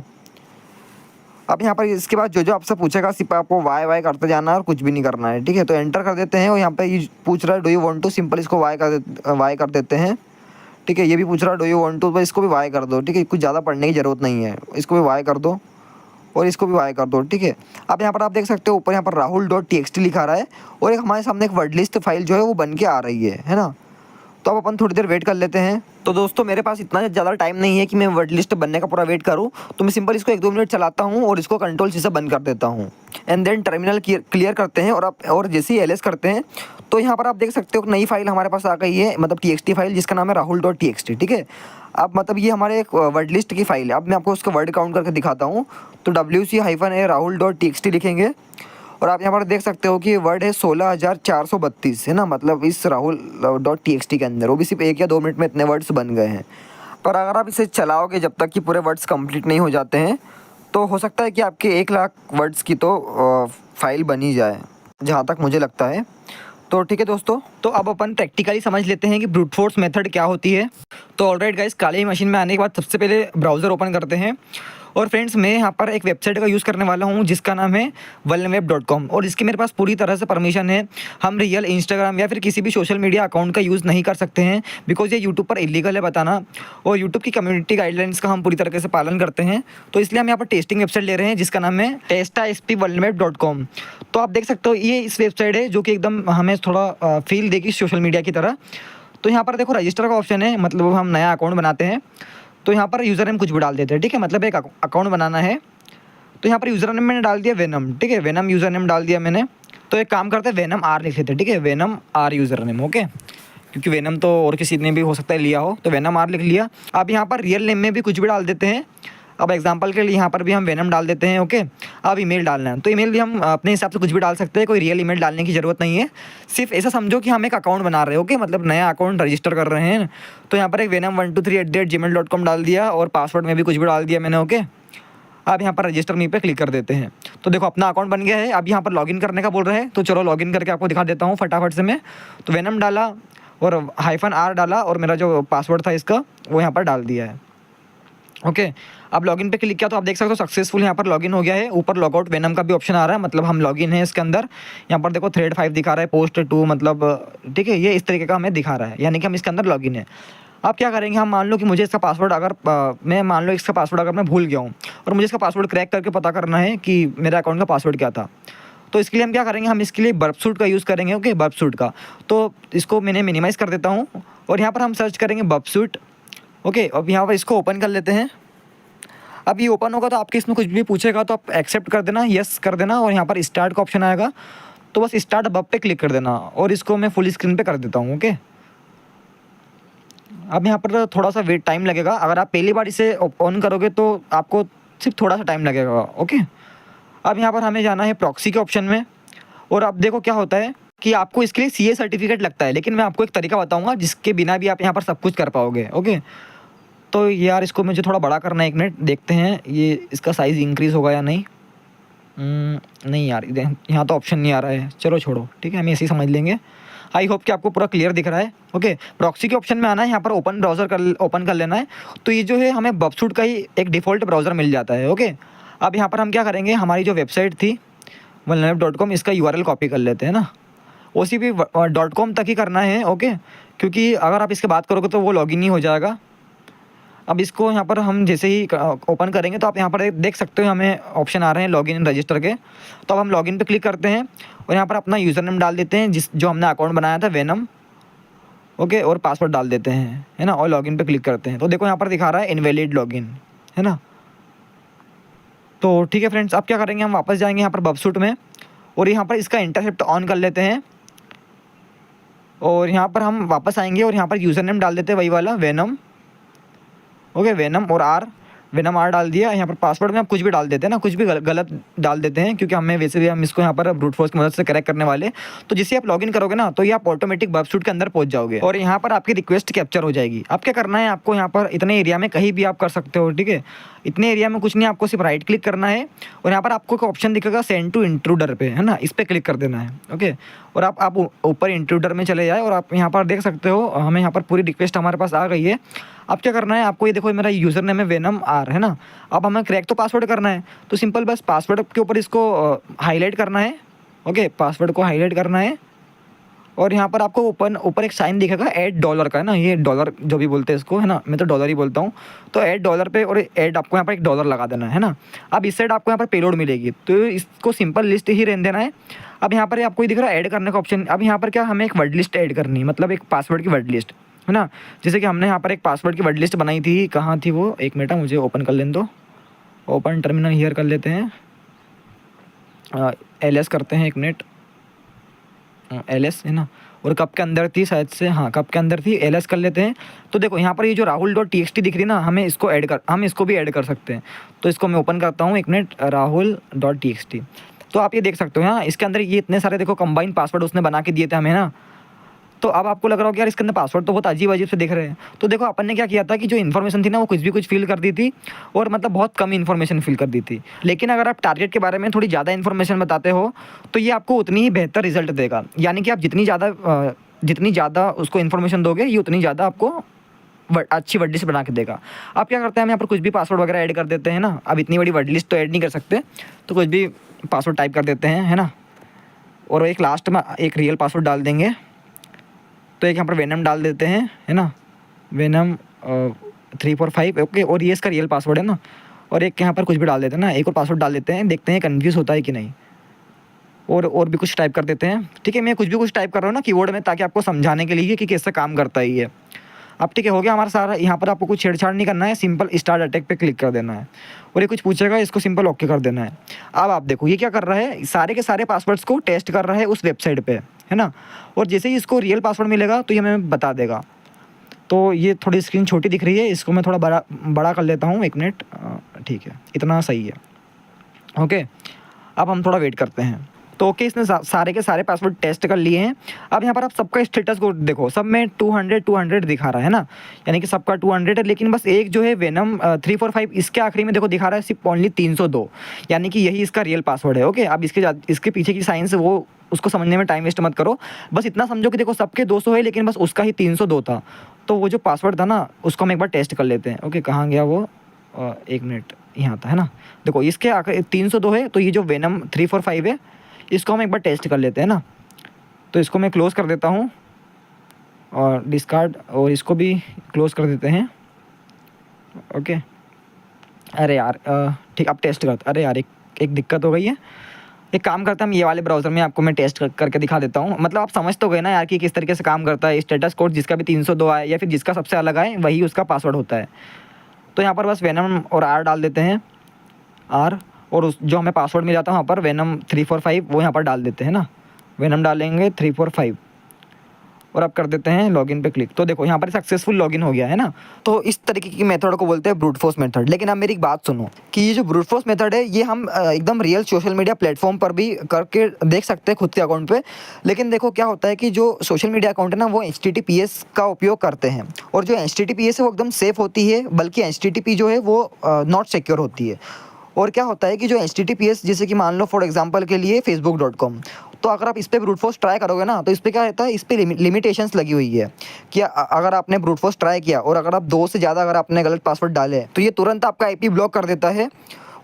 अब यहाँ पर इसके बाद जो आपसे पूछेगा सिर्फ आपको वाई करते जाना है और कुछ भी नहीं करना है, ठीक है। तो एंटर कर देते हैं और यहाँ पे ये पूछ रहा है do you want to, simple इसको वाई कर देते हैं, ठीक है। ये भी पूछ रहा है डू यू वांट टू, तो इसको भी वाई कर दो, ठीक है, कुछ ज़्यादा पढ़ने की ज़रूरत नहीं है, इसको भी वाई कर दो और इसको भी वाई कर दो, ठीक है। अब यहाँ पर आप देख सकते हो ऊपर यहाँ पर rahul.txt लिखा रहा है और एक हमारे सामने एक वर्ड लिस्ट फाइल जो है वो बन के आ रही है ना। तो अब अपन थोड़ी देर वेट कर लेते हैं। तो दोस्तों मेरे पास इतना ज़्यादा टाइम नहीं है कि मैं वर्ड लिस्ट बनने का पूरा वेट करूँ, तो मैं सिंपल इसको 1-2 मिनट चलाता हूँ और इसको कंट्रोल-C से बंद कर देता हूँ एंड देन टर्मिनल क्लियर करते हैं। और जैसे ही LS करते हैं तो यहाँ पर आप देख सकते हो एक नई फाइल हमारे पास आ गई है, मतलब TXT फाइल जिसका नाम है rahul.txt, ठीक है। अब मतलब ये हमारे एक वर्ड लिस्ट की फाइल है। अब मैं आपको उसका वर्ड काउंट करके दिखाता हूँ। तो WC-a rahul.txt लिखेंगे और आप यहाँ पर देख सकते हो कि वर्ड है 16,432 है ना, मतलब इस rahul.txt के अंदर वो भी सिर्फ 1 या 2 मिनट में इतने वर्ड्स बन गए हैं। पर अगर आप इसे चलाओगे जब तक कि पूरे वर्ड्स कंप्लीट नहीं हो जाते हैं तो हो सकता है कि आपके 1 लाख वर्ड्स की तो फाइल बनी जाए, जहाँ तक मुझे लगता है। तो ठीक है दोस्तों, तो अब अपन प्रैक्टिकली समझ लेते हैं कि ब्रूट फोर्स मेथड क्या होती है। तो ऑलराइट गाइस, काली मशीन में आने के बाद सबसे पहले ब्राउज़र ओपन करते हैं। और फ्रेंड्स, मैं यहाँ पर एक वेबसाइट का यूज़ करने वाला हूँ जिसका नाम है vulnerweb.com, और इसकी मेरे पास पूरी तरह से परमिशन है। हम रियल इंस्टाग्राम या फिर किसी भी सोशल मीडिया अकाउंट का यूज़ नहीं कर सकते हैं, बिकॉज ये यूट्यूब पर इलीगल है बताना, और यूट्यूब की कम्युनिटी गाइडलाइंस का हम पूरी तरीके से पालन करते हैं। तो इसलिए हम यहाँ पर टेस्टिंग वेबसाइट ले रहे हैं जिसका नाम है testasp vulnerweb.com। तो आप देख सकते हो ये इस वेबसाइट है जो कि एकदम हमें थोड़ा फील देगी सोशल मीडिया की तरह। तो यहाँ पर देखो रजिस्टर का ऑप्शन है, मतलब हम नया अकाउंट बनाते हैं। तो यहाँ पर यूज़र नेम कुछ भी डाल देते हैं, ठीक है, मतलब एक अकाउंट बनाना है। तो यहाँ पर यूज़र नेम मैंने डाल दिया वेनम, ठीक है, वेनम यूज़र नेम डाल दिया मैंने। तो एक काम करते हैं, वेनम आर लिख लेते हैं, ठीक है, venom or user name, okay, क्योंकि वेनम तो और किसी ने भी हो सकता है लिया हो, तो वेनम आर लिख लिया। अब यहाँ पर रियल नेम में भी कुछ भी डाल देते हैं। अब एग्जांपल के लिए यहाँ पर भी हम वेनम डाल देते हैं, ओके। अब ईमेल डालना है, तो ईमेल भी हम अपने हिसाब से कुछ भी डाल सकते हैं, कोई रियल ईमेल डालने की ज़रूरत नहीं है। सिर्फ ऐसा समझो कि हम एक अकाउंट बना रहे हैं, ओके, मतलब नया अकाउंट रजिस्टर कर रहे हैं। तो यहाँ पर एक venom123@gmail.com डाल दिया, और पासवर्ड में भी कुछ भी डाल दिया मैंने, ओके। अब यहाँ पर रजिस्टर मी पे क्लिक कर देते हैं। तो देखो अपना अकाउंट बन गया है। अब यहाँ पर लॉगिन करने का बोल रहा है, तो चलो लॉगिन करके आपको दिखा देता हूँ फटाफट से मैं। तो वेनम डाला और -r डाला, और मेरा जो पासवर्ड था इसका वो यहाँ पर डाल दिया है, ओके। अब लॉगिन पे क्लिक किया तो आप देख सकते हो सक्सेसफुल यहाँ पर लॉगिन हो गया है। ऊपर लॉगआउट वेनम का भी ऑप्शन आ रहा है, मतलब हम लॉगिन है इसके अंदर। यहाँ पर देखो थ्रेड 5 दिखा रहा है, पोस्ट 2, मतलब ठीक है, ये इस तरीके का हमें दिखा रहा है, यानी कि हम इसके अंदर लॉगिन है। अब क्या करेंगे, हम मान लो कि मुझे इसका पासवर्ड अगर इसका पासवर्ड अगर मैं भूल गया हूँ और मुझे इसका पासवर्ड क्रैक करके पता करना है कि मेरे अकाउंट का पासवर्ड क्या था, तो इसके लिए हम क्या करेंगे, हम इसके लिए बर्बसूट का यूज़ करेंगे, ओके, बर्बसूट का। तो इसको मैंने मिनिमाइज़ कर देता हूँ, और यहाँ पर हम सर्च करेंगे बर्बसूट, ओके। अब यहाँ पर इसको ओपन कर लेते हैं। अब ये ओपन होगा तो आपके इसमें कुछ भी पूछेगा तो आप एक्सेप्ट कर देना, यस कर देना, और यहाँ पर स्टार्ट का ऑप्शन आएगा, तो बस स्टार्ट बब पे क्लिक कर देना, और इसको मैं फुल स्क्रीन पे कर देता हूँ, ओके। अब यहाँ पर थोड़ा सा वेट टाइम लगेगा, अगर आप पहली बार इसे ऑन करोगे तो आपको सिर्फ थोड़ा सा टाइम लगेगा, ओके। अब यहाँ पर हमें जाना है प्रॉक्सी के ऑप्शन में, और अब देखो क्या होता है कि आपको इसके लिए CA सर्टिफिकेट लगता है, लेकिन मैं आपको एक तरीका बताऊँगा जिसके बिना भी आप यहाँ पर सब कुछ कर पाओगे, ओके। तो यार इसको मुझे थोड़ा बड़ा करना है, 1 मिनट देखते हैं ये इसका साइज़ इंक्रीज़ होगा या नहीं। नहीं यार, यहाँ तो ऑप्शन नहीं आ रहा है, चलो छोड़ो, ठीक है, हम ऐसे ही समझ लेंगे। आई होप कि आपको पूरा क्लियर दिख रहा है, ओके। प्रॉक्सी के ऑप्शन में आना है, यहाँ पर ओपन कर लेना है। तो ये जो है हमें बर्बसूट का ही एक डिफ़ॉल्ट ब्राउज़र मिल जाता है, ओके। अब यहाँ पर हम क्या करेंगे, हमारी जो वेबसाइट थी vulnerweb.com, इसका URL कॉपी कर लेते हैं ना, OCP .com तक ही करना है, ओके, क्योंकि अगर आप इसके बात करोगे तो वो लॉगिन नहीं हो जाएगा। अब इसको यहाँ पर हम जैसे ही ओपन करेंगे तो आप यहाँ पर देख सकते हो हमें ऑप्शन आ रहे हैं लॉगिन इन रजिस्टर के। तो अब हम लॉगिन पे क्लिक करते हैं और यहाँ पर अपना यूज़र नेम डाल देते हैं जो हमने अकाउंट बनाया था वेनम, ओके, और पासवर्ड डाल देते हैं, है ना, और लॉगिन पे क्लिक करते हैं। तो देखो यहाँ पर दिखा रहा है इनवैलिड लॉगिन, है ना। तो ठीक है फ्रेंड्स, अब क्या करेंगे, हम वापस जाएंगे यहाँ पर बर्बसूट में, और यहाँ पर इसका इंटरसेप्ट ऑन कर लेते हैं, और यहाँ पर हम वापस आएंगे और यहाँ पर यूज़र नेम डाल देते हैं वही वाला वेनम, ओके, वेनम और वेनम आर डाल दिया। यहाँ पर पासवर्ड में आप कुछ भी डाल देते हैं ना, कुछ भी गलत डाल देते हैं, क्योंकि हमें वैसे भी हम इसको यहाँ पर ब्रूट फोर्स की मदद से क्रैक करने वाले। तो जिससे आप लॉगिन करोगे ना तो ये आप ऑटोमेटिक बर्बसूट के अंदर पहुँच जाओगे, और यहाँ पर आपकी रिक्वेस्ट कैप्चर हो जाएगी। अब क्या करना है, आपको यहाँ पर इतने एरिया में कहीं भी आप कर सकते हो, ठीक है, इतने एरिया में कुछ नहीं, आपको सिर्फ राइट क्लिक करना है, और यहाँ पर आपको एक ऑप्शन दिखेगा सेंड टू इंट्रूडर पे, है ना, इस पर क्लिक कर देना है, ओके। और आप ऊपर इंट्रूडर में चले जाए, और आप यहाँ पर देख सकते हो हमें यहाँ पर पूरी रिक्वेस्ट हमारे पास आ गई है। अब क्या करना है आपको, ये देखो मेरा यूज़र नेम है वेनम आर, है ना। अब हमें क्रैक तो पासवर्ड करना है, तो सिंपल बस पासवर्ड के ऊपर इसको हाईलाइट करना है, ओके, पासवर्ड को हाईलाइट करना है, और यहाँ पर आपको ऊपर एक साइन दिखेगा $, का, है ना, ये डॉलर जो भी बोलते हैं इसको, है ना, मैं तो डॉलर ही बोलता हूँ। तो $, पे और आपको यहाँ पर $1 लगा देना है ना। अब इस साइड आपको यहाँ पर पेलोड मिलेगी, तो इसको सिंपल लिस्ट ही रहने देना है। अब यहाँ पर आपको दिख रहा है ऐड करने का ऑप्शन। अब यहाँ पर क्या, हमें एक वर्ड लिस्ट ऐड करनी है, मतलब एक पासवर्ड की वर्ड लिस्ट, है ना। जैसे कि हमने यहाँ पर एक पासवर्ड की वर्ड लिस्ट बनाई थी, कहाँ थी वो, 1 मिनट मुझे ओपन कर लेने दो, ओपन टर्मिनल हियर कर लेते हैं, LS करते हैं, 1 मिनट, LS, है ना, और कप के अंदर थी शायद से, हाँ कप के अंदर थी, LS कर लेते हैं। तो देखो यहाँ पर ये जो rahul.txt दिख रही है ना, हम इसको भी ऐड कर सकते हैं। तो इसको मैं ओपन करता हूँ, 1 मिनट, rahul.txt। तो आप ये देख सकते हो यहाँ इसके अंदर ये इतने सारे देखो कंबाइंड पासवर्ड उसने बना के दिए थे हमें ना। तो अब आपको लग रहा हो कि यार इसके अंदर पासवर्ड तो बहुत अजीब अजीब से दिख रहे हैं। तो देखो अपन ने क्या किया था कि जो इन्फॉर्मेशन थी ना वो कुछ फिल कर दी थी, और मतलब बहुत कम इन्फॉर्मेशन फिल कर दी थी। लेकिन अगर आप टारगेट के बारे में थोड़ी ज़्यादा इन्फॉर्मेशन बताते हो तो ये आपको उतनी ही बेहतर रिजल्ट देगा। यानी कि आप जितनी ज़्यादा उसको इन्फॉर्मेशन दोगे ये उतनी ज़्यादा आपको अच्छी वर्ड लिस्ट बना के देगा। आप क्या करते हैं, हम यहाँ पर कुछ भी पासवर्ड वगैरह ऐड कर देते हैं ना। अब इतनी बड़ी वर्ड लिस्ट तो ऐड नहीं कर सकते, तो कुछ भी पासवर्ड टाइप कर देते हैं, है ना। और एक लास्ट में एक रियल पासवर्ड डाल देंगे। तो एक यहाँ पर वेनम डाल देते हैं, है ना, वेनम 345, ओके। और ये इसका रियल पासवर्ड है ना। और एक यहाँ पर कुछ भी डाल देते हैं ना, एक और पासवर्ड डाल देते हैं, देखते हैं कन्फ्यूज़ होता है कि नहीं। और भी कुछ टाइप कर देते हैं, ठीक है। मैं कुछ टाइप कर रहा हूँ ना कीबोर्ड में, ताकि आपको समझाने के लिए कि कैसे काम करता है ये। अब ठीक है, हो गया हमारा सारा। यहाँ पर आपको कुछ छेड़छाड़ नहीं करना है, सिंपल स्टार्ट अटैक पे क्लिक कर देना है। और ये कुछ पूछेगा, इसको सिंपल ओके कर देना है। अब आप देखो ये क्या कर रहा है, सारे के सारे पासवर्ड्स को टेस्ट कर रहा है उस वेबसाइट पे, है ना। और जैसे ही इसको रियल पासवर्ड मिलेगा तो ये हमें बता देगा। तो ये थोड़ी स्क्रीन छोटी दिख रही है, इसको मैं थोड़ा बड़ा कर लेता हूँ, 1 मिनट, ठीक है, इतना सही है, ओके। अब हम थोड़ा वेट करते हैं। तो ओके, इसने सारे के सारे पासवर्ड टेस्ट कर लिए हैं। अब यहाँ पर आप सबका स्टेटस को देखो, सब में 200 दिखा रहा है ना, यानी कि सबका 200 है। लेकिन बस एक जो है वेनम 345, इसके आखिरी में देखो दिखा रहा है सिर्फ ओनली 302, यानी कि यही इसका रियल पासवर्ड है, ओके। अब इसके पीछे की साइंस वो उसको समझने में टाइम वेस्ट मत करो, बस इतना समझो कि देखो सबके 200 है, लेकिन बस उसका ही 302 था। तो वो जो पासवर्ड था ना उसको हम एक बार टेस्ट कर लेते हैं, ओके। कहाँ गया वो, 1 मिनट, यहाँ था, है ना। देखो इसके आखिर 302 है, तो ये जो वेनम 345 है इसको हम एक बार टेस्ट कर लेते हैं ना। तो इसको मैं क्लोज़ कर देता हूँ और डिस्कार्ड, और इसको भी क्लोज़ कर देते हैं, ओके। अरे यार ठीक, अब टेस्ट करते। अरे यार एक दिक्कत हो गई है। एक काम करता है, हम ये वाले ब्राउज़र में आपको मैं टेस्ट करके दिखा देता हूँ। मतलब आप समझ तो गए ना यार कि किस तरीके से काम करता है। स्टेटस कोड जिसका भी 302 आए या फिर जिसका सबसे अलग आए वही उसका पासवर्ड होता है। तो यहाँ पर बस वेनम और आर डाल देते हैं, आर, और उस जो हमें पासवर्ड मिला था वहाँ पर वेनम 345 वो यहाँ पर डाल देते हैं ना। वेनम डालेंगे 345 और अब कर देते हैं लॉगिन पे क्लिक। तो देखो यहाँ पर सक्सेसफुल लॉगिन हो गया है ना। तो इस तरीके की मेथड को बोलते हैं ब्रूट फोर्स मेथड। लेकिन अब मेरी एक बात सुनो कि ये जो ब्रूट फोर्स मेथड है ये हम एकदम रियल सोशल मीडिया प्लेटफॉर्म पर भी करके देख सकते हैं खुद के अकाउंट पे। लेकिन देखो क्या होता है कि जो सोशल मीडिया अकाउंट है ना वो HTTPS का उपयोग करते हैं, और जो HTTPS है वो एकदम सेफ होती है, बल्कि HTTP जो है वो नॉट सिक्योर होती है। और क्या होता है कि जो HTTPS, जैसे कि मान लो फॉर एग्जांपल के लिए facebook.com, तो अगर आप इस पर ब्रूट फोर्स ट्राई करोगे ना तो इस पर क्या रहता है, इस पर लिमिटेशंस लगी हुई है कि अगर आपने ब्रूट फोर्स ट्राई किया और अगर आप 2 से ज़्यादा अगर आपने गलत पासवर्ड डाले तो ये तुरंत आपका IP ब्लॉक कर देता है,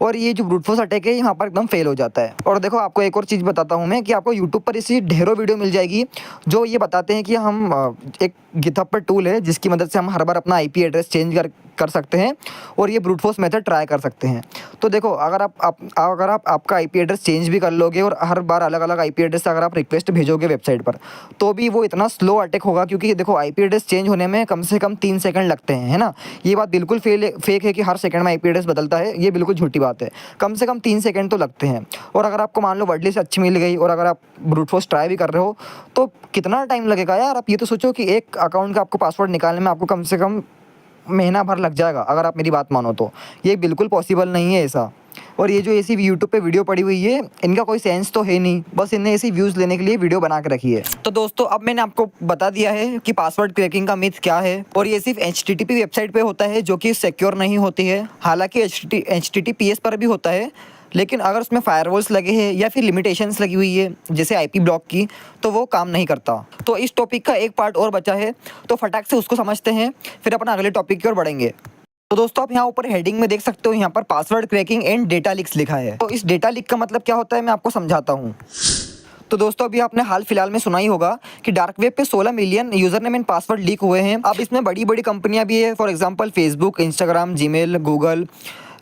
और ये जो ब्रूट फोर्स अटैक है यहाँ पर एकदम फेल हो जाता है। और देखो आपको एक और चीज़ बताता हूँ मैं कि आपको यूट्यूब पर इसी ढेरों वीडियो मिल जाएगी जो ये बताते हैं कि हम एक गिटहब पर टूल है जिसकी मदद से हम हर बार अपना IP एड्रेस चेंज कर सकते हैं और ये ब्रूट फोर्स मेथड ट्राई कर सकते हैं। तो देखो अगर आप आपका IP एड्रेस चेंज भी कर लोगे और हर बार अलग अलग IP एड्रेस से अगर आप रिक्वेस्ट भेजोगे वेबसाइट पर तो भी वो इतना स्लो अटैक होगा, क्योंकि देखो IP एड्रेस चेंज होने में कम से कम 3 सेकंड लगते हैं, है ना। ये बात बिल्कुल फेक है कि हर सेकंड में IP एड्रेस बदलता है, ये बिल्कुल झूठी बात है। कम से कम 3 सेकंड तो लगते हैं। और अगर आपको मान लो वर्ड लिस्ट अच्छी मिल गई और अगर आप ब्रूट फोर्स ट्राई भी कर रहे हो तो कितना टाइम लगेगा यार। आप ये तो सोचो कि एक अकाउंट का आपको पासवर्ड निकालने में आपको कम से कम महीना भर लग जाएगा अगर आप मेरी बात मानो तो। ये बिल्कुल पॉसिबल नहीं है ऐसा। और ये जो ऐसी यूट्यूब पे वीडियो पड़ी हुई है इनका कोई सेंस तो है नहीं, बस इन्हें ऐसी व्यूज़ लेने के लिए वीडियो बना के रखी है। तो दोस्तों अब मैंने आपको बता दिया है कि पासवर्ड क्रैकिंग का मिथ क्या है, और ये सिर्फ HTTP वेबसाइट पे होता है जो कि सिक्योर नहीं होती है। हालांकि HTTPS पर भी होता है, लेकिन अगर उसमें फायरवॉल्स लगे हैं या फिर लिमिटेशंस लगी हुई है जैसे IP ब्लॉक की, तो वो काम नहीं करता। तो इस टॉपिक का एक पार्ट और बचा है, तो फटाक से उसको समझते हैं फिर अपन अगले टॉपिक की ओर बढ़ेंगे। तो दोस्तों आप यहाँ ऊपर हेडिंग में देख सकते हो, यहाँ पर password cracking and data leaks लिखा है। तो इस डेटा लीक का मतलब क्या होता है मैं आपको समझाता हूँ। तो दोस्तों अभी आपने हाल फिलहाल में सुना ही होगा कि डार्क वेब पे 16 million user name and password leak हुए हैं। अब इसमें बड़ी बड़ी कंपनियां भी है, for example Facebook, Instagram, Gmail, Google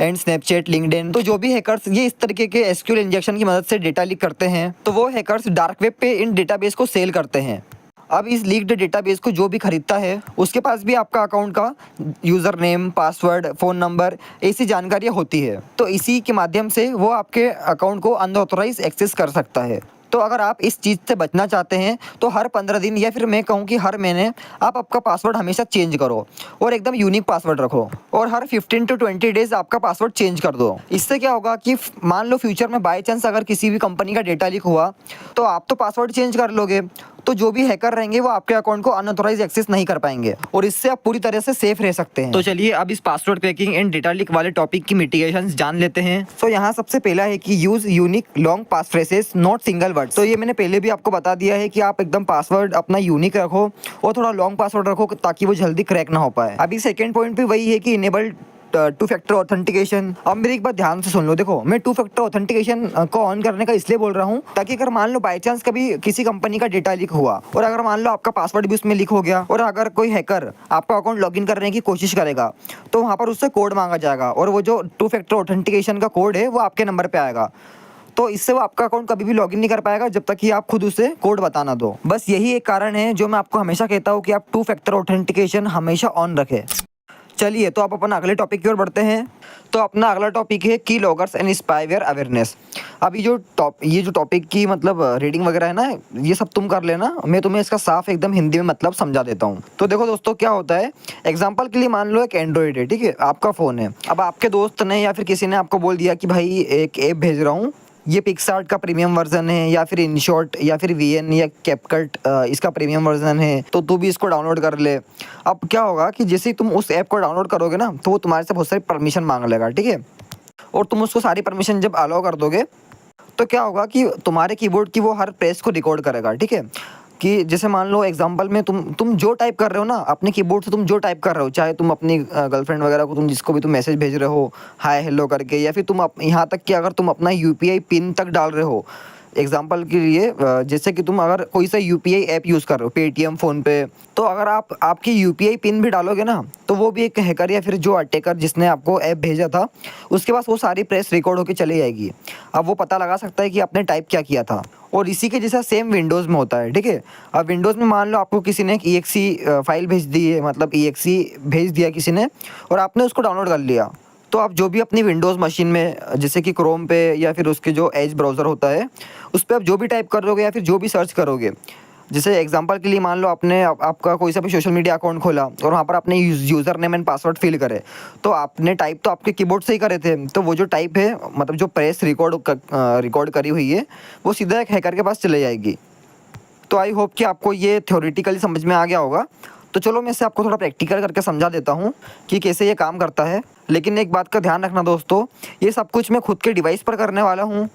and Snapchat, LinkedIn. तो जो भी हैकर्स ये इस तरीके के SQL इंजेक्शन की मदद से डेटा लीक करते हैं तो वो हैकर्स डार्क वेब पे इन डेटाबेस को सेल करते हैं। अब इस लीक्ड डेटाबेस को जो भी खरीदता है उसके पास भी आपका अकाउंट का user name, password, phone number ऐसी जानकारियाँ होती है। तो इसी के माध्यम से वो आपके अकाउंट को अनऑथोराइज एक्सेस कर सकता है। तो अगर आप इस चीज़ से बचना चाहते हैं तो हर 15 दिन या फिर मैं कहूँ कि हर महीने आप आपका पासवर्ड हमेशा चेंज करो और एकदम यूनिक पासवर्ड रखो और हर 15 to 20 डेज आपका पासवर्ड चेंज कर दो। इससे क्या होगा कि मान लो फ्यूचर में बाई चांस अगर किसी भी कंपनी का डेटा लीक हुआ तो आप तो पासवर्ड चेंज कर लोगे, तो जो भी हैकर रहेंगे वो आपके अकाउंट को अनऑथराइज एक्सेस नहीं कर पाएंगे और इससे आप पूरी तरह से सेफ रह सकते हैं। तो चलिए अब इस password cracking and data leak वाले टॉपिक की मिटिगेशन जान लेते हैं। तो यहाँ सबसे पहला है कि use unique long pass phrases not single word. तो ये मैंने पहले भी आपको बता दिया है कि आप एकदम पासवर्ड अपना यूनिक रखो और थोड़ा लॉन्ग पासवर्ड रखो ताकि वो जल्दी क्रैक ना हो पाए। अभी सेकेंड पॉइंट भी वही है कि इनेबल टू फैक्टर ऑथेंटिकेशन। अब मेरी एक बात ध्यान से सुन लो, देखो मैं टू फैक्टर ऑथेंटिकेशन को ऑन करने का इसलिए बोल रहा हूँ ताकि अगर मान लो बाई चांस कभी किसी कंपनी का डेटा लीक हुआ और अगर मान लो आपका पासवर्ड भी उसमें लीक हो गया और अगर कोई हैकर आपका अकाउंट लॉगिन करने की कोशिश करेगा तो वहाँ पर उससे कोड मांगा जाएगा और वो जो टू फैक्टर ऑथेंटिकेशन का कोड है वो आपके नंबर पर आएगा। तो इससे वो आपका अकाउंट कभी भी लॉगिन नहीं कर पाएगा जब तक कि आप खुद उसे कोड बता ना दो। बस यही एक कारण है जो मैं आपको हमेशा कहता हूँ कि आप टू फैक्टर ऑथेंटिकेशन हमेशा ऑन रखें। चलिए तो आप अपना अगले टॉपिक की ओर बढ़ते हैं। तो अपना अगला टॉपिक है की लॉगर्स एंड स्पाईवेयर अवेयरनेस। अब ये जो टॉपिक की मतलब रीडिंग वगैरह है ना, ये सब तुम कर लेना, मैं तुम्हें इसका साफ एकदम हिंदी में मतलब समझा देता हूँ। तो देखो दोस्तों क्या होता है, एग्जांपल के लिए मान लो एक एंड्रॉइड है, ठीक है, आपका फ़ोन है। अब आपके दोस्त ने या फिर किसी ने आपको बोल दिया कि भाई एक ऐप भेज रहा हूँ, ये पिक्सआर्ट का प्रीमियम वर्जन है या फिर इनशॉट या फिर वीएन या कैपकट इसका प्रीमियम वर्जन है, तो तू भी इसको डाउनलोड कर ले। अब क्या होगा कि जैसे ही तुम उस ऐप को डाउनलोड करोगे ना तो वो तुम्हारे से बहुत सारी परमिशन मांग लेगा, ठीक है, और तुम उसको सारी परमिशन जब अलाउ कर दोगे तो क्या होगा कि तुम्हारे कीबोर्ड की वो हर प्रेस को रिकॉर्ड करेगा, ठीक है। कि जैसे मान लो एग्जांपल में तुम जो टाइप कर रहे हो ना अपने कीबोर्ड से, तुम जो टाइप कर रहे हो, चाहे तुम अपनी गर्लफ्रेंड वगैरह को, तुम जिसको भी तुम मैसेज भेज रहे हो हाय हेलो करके, या फिर तुम यहाँ तक कि अगर तुम अपना यूपीआई पिन तक डाल रहे हो, एग्जाम्पल के लिए जैसे कि तुम अगर कोई सा यूपीआई ऐप यूज़ कर रहे हो, पेटीएम, फ़ोनपे, तो अगर आप आपकी यूपीआई पिन भी डालोगे ना तो वो भी एक हैकर या फिर जो अटैकर जिसने आपको ऐप भेजा था उसके पास वो सारी प्रेस रिकॉर्ड होकर चली जाएगी। अब वो पता लगा सकता है कि आपने टाइप क्या किया था। और इसी के जैसा सेम विंडोज़ में होता है, ठीक है। अब विंडोज़ में मान लो आपको किसी ने एक EXE फाइल भेज दी है, मतलब EXE भेज दिया किसी ने और आपने उसको डाउनलोड कर लिया, तो आप जो भी अपनी विंडोज़ मशीन में जैसे कि क्रोम पे या फिर उसके जो एज ब्राउज़र होता है उस पर आप जो भी टाइप करोगे या फिर जो भी सर्च करोगे, जैसे एग्जांपल के लिए मान लो आपने आपका कोई सा भी सोशल मीडिया अकाउंट खोला और वहाँ पर आपने user name and password fill करे, तो आपने टाइप तो आपके कीबोर्ड से ही करे थे, तो वो जो टाइप है मतलब जो प्रेस रिकॉर्ड करी हुई है वो सीधा एक हैकर के पास चले जाएगी। तो आई होप कि आपको ये थ्योरेटिकली समझ में आ गया होगा। तो चलो मैं इसे आपको थोड़ा प्रैक्टिकल करके समझा देता हूँ कि कैसे ये काम करता है। लेकिन एक बात का ध्यान रखना दोस्तों, ये सब कुछ मैं खुद के डिवाइस पर करने वाला हूँ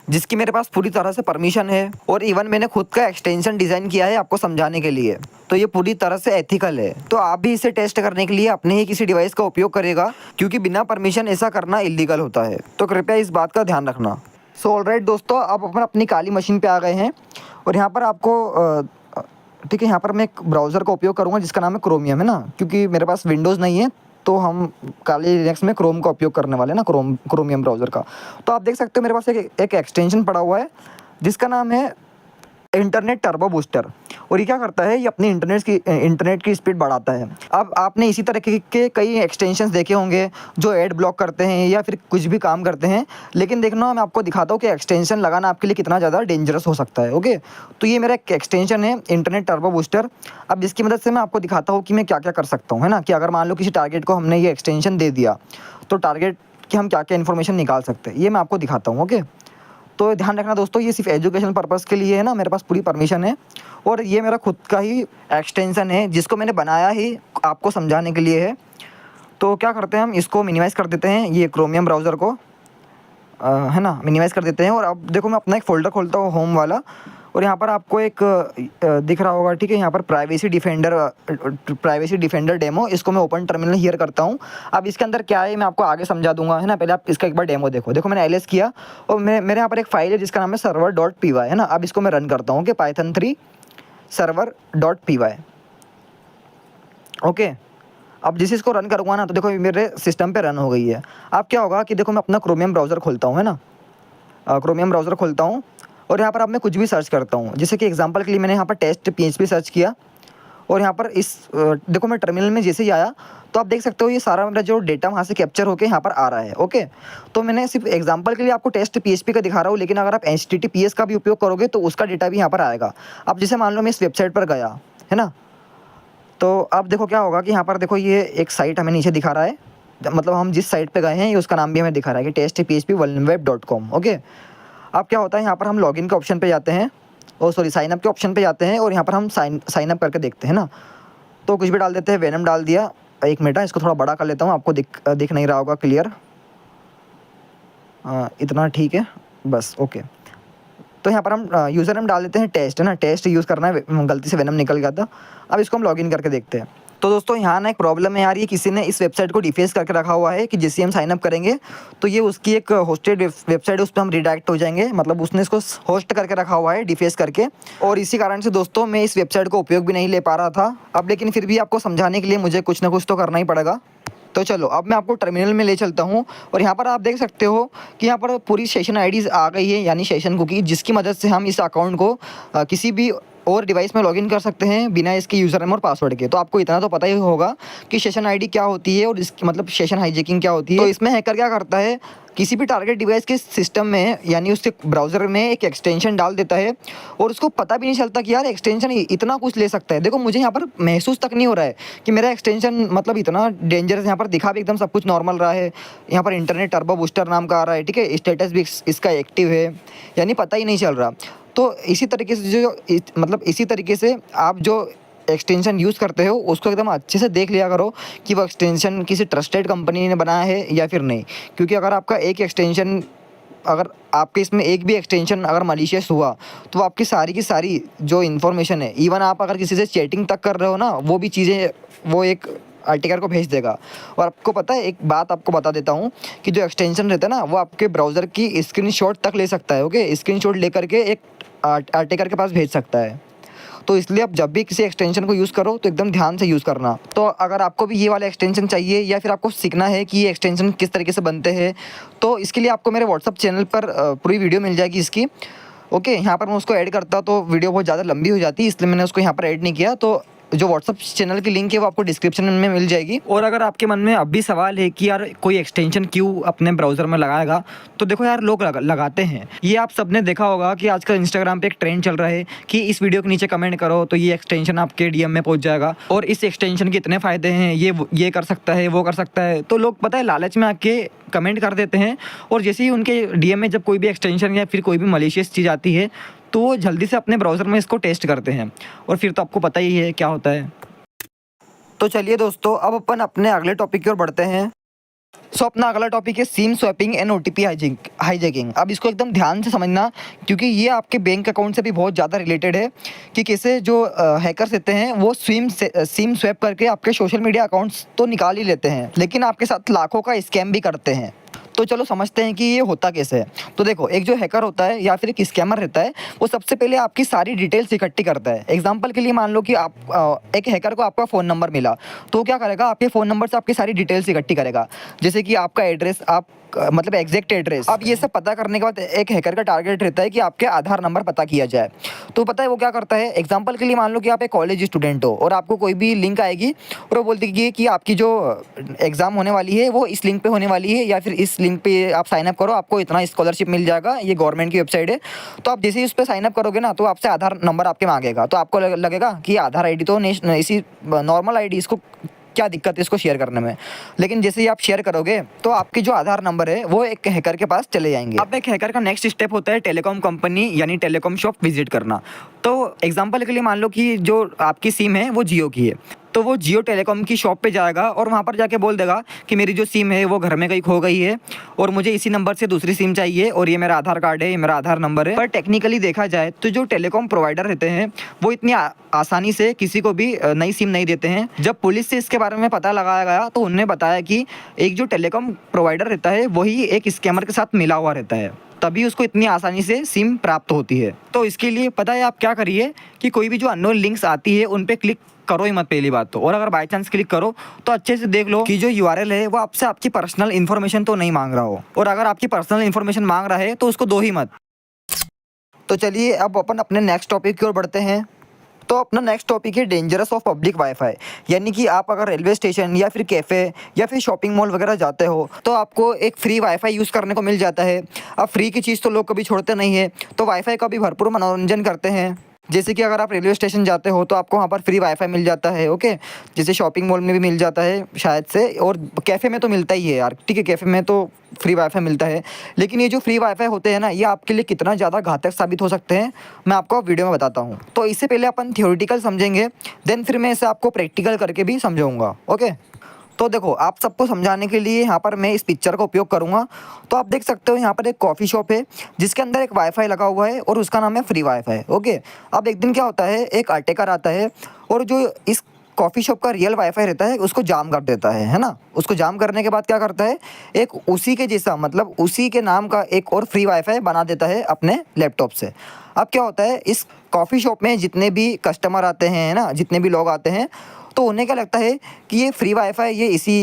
जिसकी मेरे पास पूरी तरह से परमिशन है, और इवन मैंने खुद का एक्सटेंशन डिज़ाइन किया है आपको समझाने के लिए, तो ये पूरी तरह से एथिकल है। तो आप भी इसे टेस्ट करने के लिए अपने ही किसी डिवाइस का उपयोग करेगा क्योंकि बिना परमिशन ऐसा करना इलीगल होता है, तो कृपया इस बात का ध्यान रखना। सो ऑलराइट दोस्तों, आप अपनी काली मशीन पर आ गए हैं और यहाँ पर आपको ठीक है, यहाँ पर मैं एक ब्राउज़र का उपयोग करूँगा जिसका नाम है क्रोमियम, है ना, क्योंकि मेरे पास विंडोज़ नहीं है तो हम काली लिनक्स में क्रोम का उपयोग करने वाले हैं ना, क्रोमियम ब्राउज़र का। तो आप देख सकते हो मेरे पास एक एक्सटेंशन पड़ा हुआ है जिसका नाम है इंटरनेट टर्बो बूस्टर, और ये क्या करता है, ये अपनी इंटरनेट की स्पीड बढ़ाता है। अब आपने इसी तरह के कई एक्सटेंशंस देखे होंगे जो एड ब्लॉक करते हैं या फिर कुछ भी काम करते हैं, लेकिन देखना मैं आपको दिखाता हूँ कि एक्सटेंशन लगाना आपके लिए कितना ज़्यादा डेंजरस हो सकता है। ओके, तो ये मेरा एक एक्सटेंशन है इंटरनेट टर्बो बूस्टर। अब जिसकी मदद से मैं आपको दिखाता हूँ कि मैं क्या क्या कर सकता हूँ, है ना, कि अगर मान लो किसी टारगेट को हमने ये एक्सटेंशन दे दिया तो टारगेट की हम क्या क्या इन्फॉर्मेशन निकाल सकते हैं, ये मैं आपको दिखाता हूँ। ओके, तो ध्यान रखना दोस्तों, ये सिर्फ एजुकेशन पर्पज़ के लिए है ना, मेरे पास पूरी परमिशन है और ये मेरा खुद का ही एक्सटेंशन है जिसको मैंने बनाया ही आपको समझाने के लिए है। तो क्या करते हैं, हम इसको मिनिमाइज़ कर देते हैं, ये क्रोमियम ब्राउज़र को है ना मिनिमाइज़ कर देते हैं। और अब देखो मैं अपना एक फ़ोल्डर खोलता हूँ होम वाला, और यहाँ पर आपको एक दिख रहा होगा, ठीक है, यहाँ पर प्राइवेसी डिफेंडर डेमो, इसको मैं ओपन टर्मिनल हियर करता हूँ। अब इसके अंदर क्या है मैं आपको आगे समझा दूंगा, है ना, पहले आप इसका एक बार डेमो देखो मैंने एलएस किया और मेरे यहाँ पर एक फाइल है जिसका नाम है server.py, है ना। अब इसको मैं रन करता हूँ कि python3 server.py। ओके, अब जिस इसको रन करूँगा ना तो देखो मेरे सिस्टम पे रन हो गई है। अब क्या होगा कि देखो मैं अपना क्रोमियम ब्राउज़र खोलता हूँ, है ना, क्रोमियम ब्राउज़र खोलता हूँ और यहाँ पर अब मैं कुछ भी सर्च करता हूँ, जैसे कि एग्जांपल के लिए मैंने यहाँ पर टेस्ट PHP सर्च किया और यहाँ पर इस देखो मैं टर्मिनल में जैसे ही आया तो आप देख सकते हो ये सारा मेरा जो डेटा वहाँ से कैप्चर होके यहाँ पर आ रहा है। ओके, तो मैंने सिर्फ एग्जांपल के लिए आपको टेस्ट पीएचपी का दिखा रहा हूँ, लेकिन अगर आप HTTPS का भी उपयोग करोगे तो उसका डेटा भी यहाँ पर आएगा। अब जैसे मान लो मैं इस वेबसाइट पर गया है ना, तो अब देखो क्या होगा कि यहाँ पर देखो ये एक साइट हमें नीचे दिखा रहा है, मतलब हम जिस साइट पे गए हैं ये उसका नाम भी हमें दिखा रहा है कि testphpweb.com। ओके, अब क्या होता है यहाँ पर हम लॉगिन के ऑप्शन पे जाते हैं, साइन अप के ऑप्शन पे जाते हैं, और यहाँ पर हम साइन अप करके देखते हैं ना। तो कुछ भी डाल देते हैं, वेनम डाल दिया। एक मिनट इसको थोड़ा बड़ा कर लेता हूँ, आपको दिख नहीं रहा होगा क्लियर, इतना ठीक है बस। ओके, तो यहाँ पर हम यूज़र नेम डाल देते हैं टेस्ट, है ना, टेस्ट यूज़ करना है, गलती से वेनम निकल गया था। अब इसको हम लॉगिन करके देखते हैं। तो दोस्तों यहाँ ना एक प्रॉब्लम है यार, ये किसी ने इस वेबसाइट को डिफेस करके रखा हुआ है कि जैसे हम साइन अप करेंगे तो ये उसकी एक होस्टेड वेबसाइट है, उस पर हम रिडायरेक्ट हो जाएंगे, मतलब उसने इसको होस्ट करके रखा हुआ है डिफेस करके। और इसी कारण से दोस्तों मैं इस वेबसाइट को उपयोग भी नहीं ले पा रहा था अब, लेकिन फिर भी आपको समझाने के लिए मुझे कुछ ना कुछ तो करना ही पड़ेगा। तो चलो अब मैं आपको टर्मिनल में ले चलता हूँ, और यहाँ पर आप देख सकते हो कि यहाँ पर पूरी सेशन आईडीज़ आ गई है, यानी सेशन कुकी, जिसकी मदद से हम इस अकाउंट को किसी भी और डिवाइस में लॉगिन कर सकते हैं बिना इसके यूज़र नेम और पासवर्ड के। तो आपको इतना तो पता ही होगा कि सेशन आईडी क्या होती है और इसकी मतलब सेशन हाईजैकिंग क्या होती है। तो इसमें हैकर क्या करता है, किसी भी टारगेट डिवाइस के सिस्टम में यानी उसके ब्राउज़र में एक एक्सटेंशन डाल देता है, और उसको पता भी नहीं चलता कि यार एक्सटेंशन इतना कुछ ले सकता है। देखो मुझे यहाँ पर महसूस तक नहीं हो रहा है कि मेरा एक्सटेंशन मतलब इतना डेंजरस, यहाँ पर दिखा भी एकदम सब कुछ नॉर्मल रहा है। यहाँ पर इंटरनेट टर्बो बूस्टर नाम का आ रहा है, ठीक है, स्टेटस भी इसका एक्टिव है, यानी पता ही नहीं चल रहा। तो इसी तरीके से इसी तरीके से आप जो एक्सटेंशन यूज़ करते हो उसको एकदम अच्छे से देख लिया करो कि वो एक्सटेंशन किसी ट्रस्टेड कंपनी ने बनाया है या फिर नहीं। क्योंकि अगर आपका एक एक्सटेंशन, अगर आपके इसमें एक भी एक्सटेंशन अगर मलिशियस हुआ तो आपकी सारी की सारी जो इन्फॉर्मेशन है, इवन आप अगर किसी से चैटिंग तक कर रहे हो ना, वो भी चीज़ें वो एक आर्टिकल को भेज देगा। और आपको पता है, एक बात आपको बता देता हूँ कि जो एक्सटेंशन रहता है ना, वो आपके ब्राउज़र की स्क्रीनशॉट तक ले सकता है। ओके, स्क्रीनशॉट लेकर के एक आर्टिकल के पास भेज सकता है। तो इसलिए आप जब भी किसी एक्सटेंशन को यूज़ करो तो एकदम ध्यान से यूज़ करना। तो अगर आपको भी ये वाला एक्सटेंशन चाहिए या फिर आपको सीखना है कि ये एक्सटेंशन किस तरीके से बनते हैं, तो इसके लिए आपको मेरे व्हाट्सअप चैनल पर पूरी वीडियो मिल जाएगी इसकी। ओके, यहाँ पर मैं उसको ऐड करता तो वीडियो बहुत ज़्यादा लंबी हो जाती, इसलिए मैंने उसको यहाँ पर ऐड नहीं किया। तो जो व्हाट्सअप चैनल की लिंक है वो आपको डिस्क्रिप्शन में मिल जाएगी। और अगर आपके मन में अब भी सवाल है कि यार कोई एक्सटेंशन क्यों अपने ब्राउज़र में लगाएगा, तो देखो यार लोग लगाते हैं। ये आप सबने देखा होगा कि आजकल इंस्टाग्राम पे एक ट्रेंड चल रहा है कि इस वीडियो के नीचे कमेंट करो तो ये एक्सटेंशन आपके डीएम में पहुंच जाएगा, और इस एक्सटेंशन के इतने फ़ायदे हैं, ये कर सकता है, वो कर सकता है। तो लोग पता है लालच में आके कमेंट कर देते हैं, और जैसे ही उनके डीएम में जब कोई भी एक्सटेंशन या फिर कोई भी मलिशियस चीज़ आती है तो वो जल्दी से अपने ब्राउज़र में इसको टेस्ट करते हैं, और फिर तो आपको पता ही है क्या होता है। तो चलिए दोस्तों, अब अपन अपने अगले टॉपिक की ओर बढ़ते हैं। सो अपना अगला टॉपिक है SIM swapping and OTP hijacking. अब इसको एकदम ध्यान से समझना, क्योंकि ये आपके बैंक अकाउंट से भी बहुत ज़्यादा रिलेटेड है कि कैसे जो हैकर्स रहते हैं वो सिम स्वैप करके आपके सोशल मीडिया अकाउंट्स तो निकाल ही लेते हैं, लेकिन आपके साथ लाखों का स्कैम भी करते हैं। तो चलो समझते हैं कि ये होता कैसे है। तो देखो, एक जो हैकर होता है या फिर एक स्कैमर रहता है, वो सबसे पहले आपकी सारी डिटेल्स इकट्ठी करता है। एग्जांपल के लिए मान लो कि आप एक हैकर को आपका फ़ोन नंबर मिला, तो वो क्या करेगा, आपके फ़ोन नंबर से आपकी सारी डिटेल्स इकट्ठी करेगा, जैसे कि आपका एड्रेस, आप मतलब एग्जैक्ट एड्रेस। अब ये सब पता करने के बाद एक हैकर का टारगेट रहता है कि आपके आधार नंबर पता किया जाए। तो पता है वो क्या करता है, एग्जांपल के लिए मान लो कि आप एक कॉलेज स्टूडेंट हो और आपको कोई भी लिंक आएगी और वो बोलती है कि आपकी जो एग्ज़ाम होने वाली है वो इस लिंक पे होने वाली है, या फिर इस लिंक पे आप साइन अप करो, आपको इतना स्कॉलरशिप मिल जाएगा, ये गवर्नमेंट की वेबसाइट है। तो आप जैसे ही उस पर साइन अप करोगे ना, तो आपसे आधार नंबर आपके मांगेगा। तो आपको लगेगा कि आधार ID तो इसी नॉर्मल ID, इसको क्या दिक्कत है इसको शेयर करने में। लेकिन जैसे ही आप शेयर करोगे तो आपकी जो आधार नंबर है वो एक हैकर के पास चले जाएंगे। अब एक हैकर का नेक्स्ट स्टेप होता है टेलीकॉम कंपनी यानी टेलीकॉम शॉप विजिट करना। तो एग्जांपल के लिए मान लो कि जो आपकी सिम है वो जियो की है, तो वो जियो टेलीकॉम की शॉप पे जाएगा और वहाँ पर जाके बोल देगा कि मेरी जो सिम है वो घर में कहीं खो गई है और मुझे इसी नंबर से दूसरी सिम चाहिए, और ये मेरा आधार कार्ड है, ये मेरा आधार नंबर है। पर टेक्निकली देखा जाए तो जो टेलीकॉम प्रोवाइडर रहते हैं वो इतनी आसानी से किसी को भी नई सिम नहीं देते हैं। जब पुलिस से इसके बारे में पता लगाया गया तो उन्होंने बताया कि एक जो टेलीकॉम प्रोवाइडर रहता है वही एक स्कैमर के साथ मिला हुआ रहता है, तभी उसको इतनी आसानी से सिम प्राप्त होती है। तो इसके लिए पता है आप क्या करिए कि कोई भी जो अननोन लिंक्स आती है उन पे क्लिक करो ही मत पहली बात तो, और अगर बाय चांस क्लिक करो तो अच्छे से देख लो कि जो URL है वो आपसे आपकी पर्सनल इन्फॉर्मेशन तो नहीं मांग रहा हो, और अगर आपकी पर्सनल इन्फॉर्मेशन मांग रहा है तो उसको दो ही मत। तो चलिए अब अपन अपने नेक्स्ट टॉपिक की ओर बढ़ते हैं। तो अपना नेक्स्ट टॉपिक है डेंजरस ऑफ पब्लिक वाईफाई। यानी कि आप अगर रेलवे स्टेशन या फिर कैफ़े या फिर शॉपिंग मॉल वगैरह जाते हो तो आपको एक फ्री वाईफाई यूज़ करने को मिल जाता है। अब फ्री की चीज़ तो लोग कभी छोड़ते नहीं है, तो वाईफाई का भी भरपूर मनोरंजन करते हैं। जैसे कि अगर आप रेलवे स्टेशन जाते हो तो आपको वहाँ पर फ्री वाईफाई मिल जाता है, ओके। जैसे शॉपिंग मॉल में भी मिल जाता है शायद से, और कैफ़े में तो मिलता ही है यार, ठीक है, कैफ़े में तो फ्री वाईफाई मिलता है। लेकिन ये जो फ्री वाईफाई होते हैं ना, ये आपके लिए कितना ज़्यादा घातक साबित हो सकते हैं, मैं आपको वीडियो में बताता हूँ। तो इससे पहले अपन थ्योरेटिकल समझेंगे, देन फिर मैं इसे आपको प्रैक्टिकल करके भी समझाऊँगा, ओके। तो देखो, आप सबको समझाने के लिए यहाँ पर मैं इस पिक्चर का उपयोग करूँगा। तो आप देख सकते हो यहाँ पर एक कॉफ़ी शॉप है जिसके अंदर एक वाईफाई लगा हुआ है और उसका नाम है फ्री वाईफाई, ओके। अब एक दिन क्या होता है, एक अटैकर आता है और जो इस कॉफ़ी शॉप का रियल वाईफाई रहता है उसको जाम कर देता है ना। उसको जाम करने के बाद क्या करता है, एक उसी के जैसा, मतलब उसी के नाम का एक और फ्री वाईफाई बना देता है अपने लैपटॉप से। अब क्या होता है, इस कॉफ़ी शॉप में जितने भी कस्टमर आते हैं ना, जितने भी लोग आते हैं, तो उन्हें क्या लगता है कि ये फ्री वाईफाई ये इसी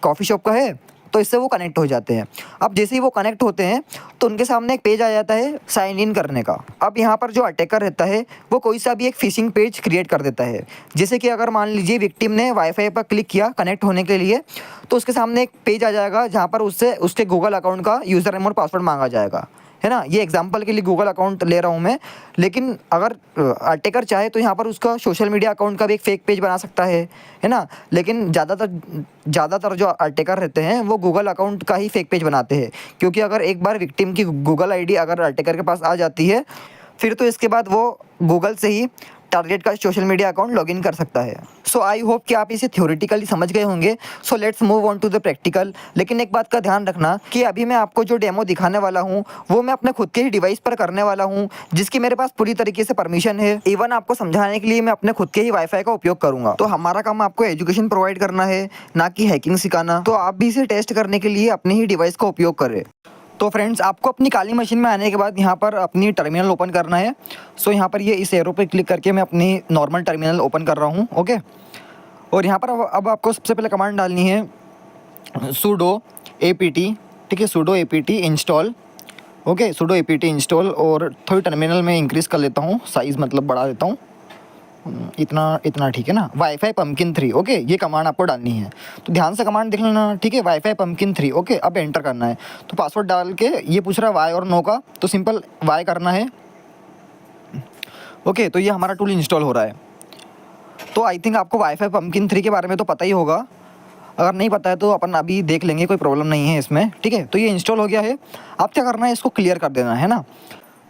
कॉफ़ी शॉप का है, तो इससे वो कनेक्ट हो जाते हैं। अब जैसे ही वो कनेक्ट होते हैं तो उनके सामने एक पेज आ जाता है साइन इन करने का। अब यहाँ पर जो अटैकर रहता है वो कोई सा भी एक फिशिंग पेज क्रिएट कर देता है। जैसे कि अगर मान लीजिए विक्टिम ने वाईफाई पर क्लिक किया कनेक्ट होने के लिए, तो उसके सामने एक पेज आ जाएगा जहाँ पर उससे उसके गूगल अकाउंट का यूज़र नेम और पासवर्ड मांगा जाएगा, है ना। ये एग्जांपल के लिए गूगल अकाउंट ले रहा हूँ मैं, लेकिन अगर अटैकर चाहे तो यहाँ पर उसका सोशल मीडिया अकाउंट का भी एक फेक पेज बना सकता है ना। लेकिन ज़्यादातर जो अटैकर रहते हैं वो गूगल अकाउंट का ही फेक पेज बनाते हैं, क्योंकि अगर एक बार विक्टिम की गूगल आईडी अगर अटैकर के पास आ जाती है, फिर तो इसके बाद वो गूगल से ही टारगेट का सोशल मीडिया अकाउंट लॉगिन कर सकता है। सो आई होप कि आप इसे थ्योरेटिकली समझ गए होंगे। So let's move on to the practical. लेकिन एक बात का ध्यान रखना कि अभी मैं आपको जो डेमो दिखाने वाला हूँ वो मैं अपने खुद के ही डिवाइस पर करने वाला हूँ, जिसकी मेरे पास पूरी तरीके से परमिशन है। इवन आपको समझाने के लिए मैं अपने खुद के ही वाईफाई का उपयोग करूँगा। तो हमारा काम आपको एजुकेशन प्रोवाइड करना है, ना कि हैकिंग सिखाना। तो आप भी इसे टेस्ट करने के लिए अपने ही डिवाइस का उपयोग करें। तो फ्रेंड्स, आपको अपनी काली मशीन में आने के बाद यहाँ पर अपनी टर्मिनल ओपन करना है। सो यहाँ पर ये इस एरो पे क्लिक करके मैं अपनी नॉर्मल टर्मिनल ओपन कर रहा हूँ, ओके। और यहाँ पर अब आपको सबसे पहले कमांड डालनी है sudo apt, ठीक है, sudo apt install, okay, sudo apt install. और थोड़ी टर्मिनल में इंक्रीज़ कर लेता हूँ, साइज़ मतलब बढ़ा देता हूँ, इतना ठीक है ना। वाईफाई पम्पकिन 3, ओके, ये कमांड आपको डालनी है। तो ध्यान से कमांड देख लेना, ठीक है, वाईफाई पम्पकिन 3, ओके। अब एंटर करना है। तो पासवर्ड डाल के ये पूछ रहा है वाई और नो का, तो सिंपल वाई करना है, ओके। तो ये हमारा टूल इंस्टॉल हो रहा है। तो आई थिंक आपको वाईफाई पम्पकिन 3 के बारे में तो पता ही होगा, अगर नहीं पता है तो अपन अभी देख लेंगे, कोई प्रॉब्लम नहीं है इसमें, ठीक है। तो ये इंस्टॉल हो गया है। अब क्या करना है, इसको क्लियर कर देना है ना।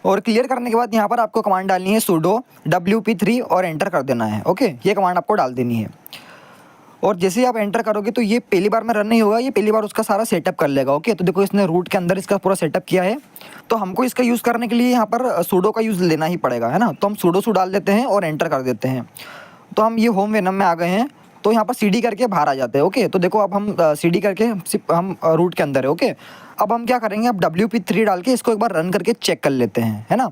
और क्लियर करने के बाद यहाँ पर आपको कमांड डालनी है sudo wp3 और एंटर कर देना है, ओके। ये कमांड आपको डाल देनी है। और जैसे ही आप एंटर करोगे तो ये पहली बार में रन नहीं होगा, ये पहली बार उसका सारा सेटअप कर लेगा, ओके। तो देखो, इसने रूट के अंदर इसका पूरा सेटअप किया है। तो हमको इसका यूज़ करने के लिए यहाँ पर sudo का यूज़ लेना ही पड़ेगा, है ना। तो हम sudo डाल देते हैं और एंटर कर देते हैं। तो हम ये होम वेनम में आ गए हैं। तो यहाँ पर CD करके बाहर आ जाते हैं, ओके। तो देखो, अब हम CD करके हम रूट के अंदर है, ओके। अब हम क्या करेंगे, अब WP3 डाल के इसको एक बार रन करके चेक कर लेते हैं, है ना।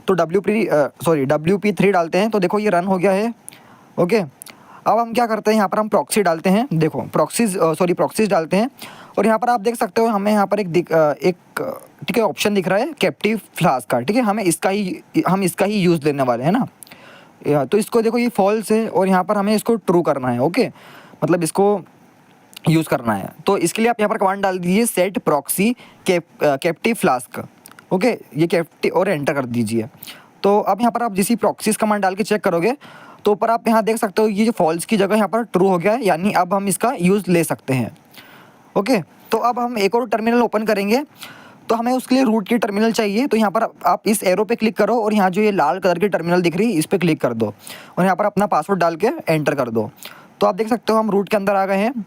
तो WP3 डालते हैं। तो देखो, ये रन हो गया है, ओके। अब हम क्या करते हैं, यहाँ पर हम प्रॉक्सी डालते हैं। देखो, प्रॉक्सीज डालते हैं। और यहाँ पर आप देख सकते हो, हमें यहाँ पर ठीक है ऑप्शन दिख रहा है कैप्टिव फ्लास्क का, ठीक है। हम इसका ही यूज़ लेने वाले हैं ना। तो इसको देखो, ये फॉल्स है और यहाँ पर हमें इसको ट्रू करना है, ओके, मतलब इसको यूज़ करना है। तो इसके लिए आप यहाँ पर कमांड डाल दीजिए set proxy captive flask, okay, ये कैप्टिव, और एंटर कर दीजिए। तो अब यहाँ पर आप जिस प्रॉक्सीज कमांड डाल के चेक करोगे तो ऊपर आप यहाँ देख सकते हो, ये जो फॉल्स की जगह यहाँ पर ट्रू हो गया है, यानी अब हम इसका यूज़ ले सकते हैं, ओके। तो अब हम एक और टर्मिनल ओपन करेंगे। तो हमें उसके लिए रूट की टर्मिनल चाहिए। तो यहाँ पर आप इस एरो पे क्लिक करो और यहाँ जो ये लाल कलर की टर्मिनल दिख रही है इस पर क्लिक कर दो और यहाँ पर अपना पासवर्ड डाल के एंटर कर दो। तो आप देख सकते हो हम रूट के अंदर आ गए हैं।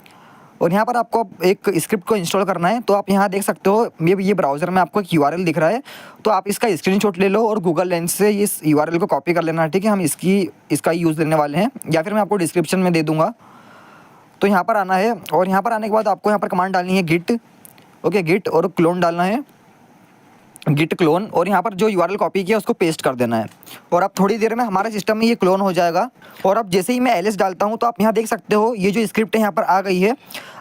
और यहाँ पर आपको एक स्क्रिप्ट को इंस्टॉल करना है। तो आप यहाँ देख सकते हो, ये ब्राउज़र में आपको एक URL दिख रहा है। तो आप इसका स्क्रीनशॉट ले लो और गूगल लेंस से इस URL को कॉपी कर लेना, ठीक है। हम इसका ही यूज़ लेने वाले हैं, या फिर मैं आपको डिस्क्रिप्शन में दे दूँगा। तो यहाँ पर आना है और यहाँ पर आने के बाद आपको यहाँ पर कमांड डालनी है गिट, ओके, गिट, और क्लोन डालना है, गिट क्लोन और यहाँ पर जो यूआरएल कॉपी किया उसको पेस्ट कर देना है और अब थोड़ी देर में हमारे सिस्टम में ये क्लोन हो जाएगा। और अब जैसे ही मैं एलएस डालता हूँ तो आप यहाँ देख सकते हो ये जो स्क्रिप्ट है यहाँ पर आ गई है।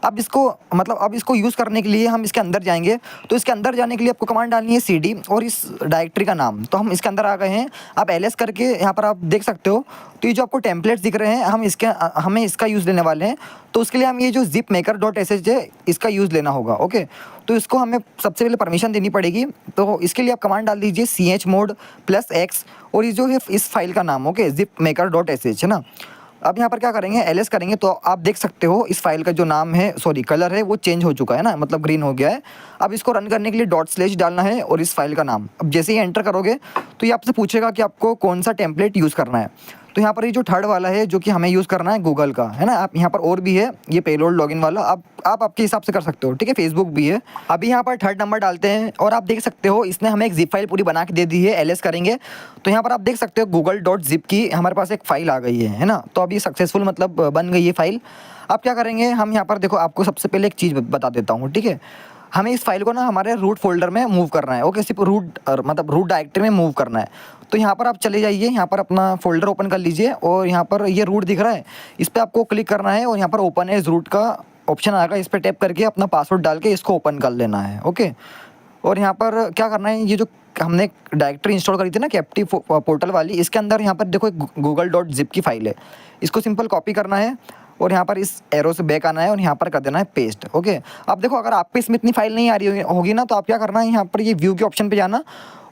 अब इसको यूज़ करने के लिए हम इसके अंदर जाएंगे। तो इसके अंदर जाने के लिए आपको कमांड डालनी है cd और इस डायरेक्टरी का नाम। तो हम इसके अंदर आ गए हैं। आप एलएस करके यहाँ पर आप देख सकते हो। तो ये जो आपको टेम्पलेट्स दिख रहे हैं हमें इसका यूज़ लेने वाले हैं। तो उसके लिए हम ये जो zip maker .sh है इसका यूज़ लेना होगा। ओके, तो इसको हमें सबसे पहले परमिशन देनी पड़ेगी। तो इसके लिए आप कमांड डाल दीजिए chmod +x और ये जो है इस फाइल का नाम ओके zip maker .sh है ना। अब यहाँ पर क्या करेंगे एलएस करेंगे तो आप देख सकते हो इस फाइल का जो नाम है कलर है वो चेंज हो चुका है ना, मतलब ग्रीन हो गया है। अब इसको रन करने के लिए ./ डालना है और इस फाइल का नाम। अब जैसे ही एंटर करोगे तो ये आपसे पूछेगा कि आपको कौन सा टेम्पलेट यूज़ करना है। तो यहाँ पर ये जो थर्ड वाला है जो कि हमें यूज़ करना है गूगल का है ना। आप यहाँ पर और भी है ये पेलोड लॉगिन वाला, आप आपके हिसाब से कर सकते हो, ठीक है। फेसबुक भी है। अभी यहाँ पर थर्ड नंबर डालते हैं और आप देख सकते हो इसने हमें एक जिप फाइल पूरी बना के दे दी है। एलएस करेंगे तो यहाँ पर आप देख सकते हो google.zip की हमारे पास एक फ़ाइल आ गई है ना। तो अभी सक्सेसफुल मतलब बन गई है फाइल। अब क्या करेंगे हम यहाँ पर देखो आपको सबसे पहले एक चीज़ बता देता हूँ, ठीक है। हमें इस फाइल को ना हमारे रूट फोल्डर में मूव करना है। ओके, सिर्फ रूट डायरेक्टरी में मूव करना है। तो यहाँ पर आप चले जाइए, यहाँ पर अपना फोल्डर ओपन कर लीजिए और यहाँ पर ये रूट दिख रहा है, इस पर आपको क्लिक करना है और यहाँ पर ओपन एज रूट का ऑप्शन आएगा, इस पर टैप करके अपना पासवर्ड डाल के इसको ओपन कर लेना है। ओके, और यहाँ पर क्या करना है, ये जो हमने डायरेक्टरी इंस्टॉल करी थी ना कैप्टिव पोर्टल वाली, इसके अंदर यहाँ पर देखो google.zip की फ़ाइल है, इसको सिंपल कॉपी करना है और यहाँ पर इस एरो से बैक आना है और यहाँ पर कर देना है पेस्ट। ओके, अब देखो अगर आपको इसमें इतनी फाइल नहीं आ रही होगी ना तो आप क्या करना है, यहाँ पर ये व्यू के ऑप्शन पे जाना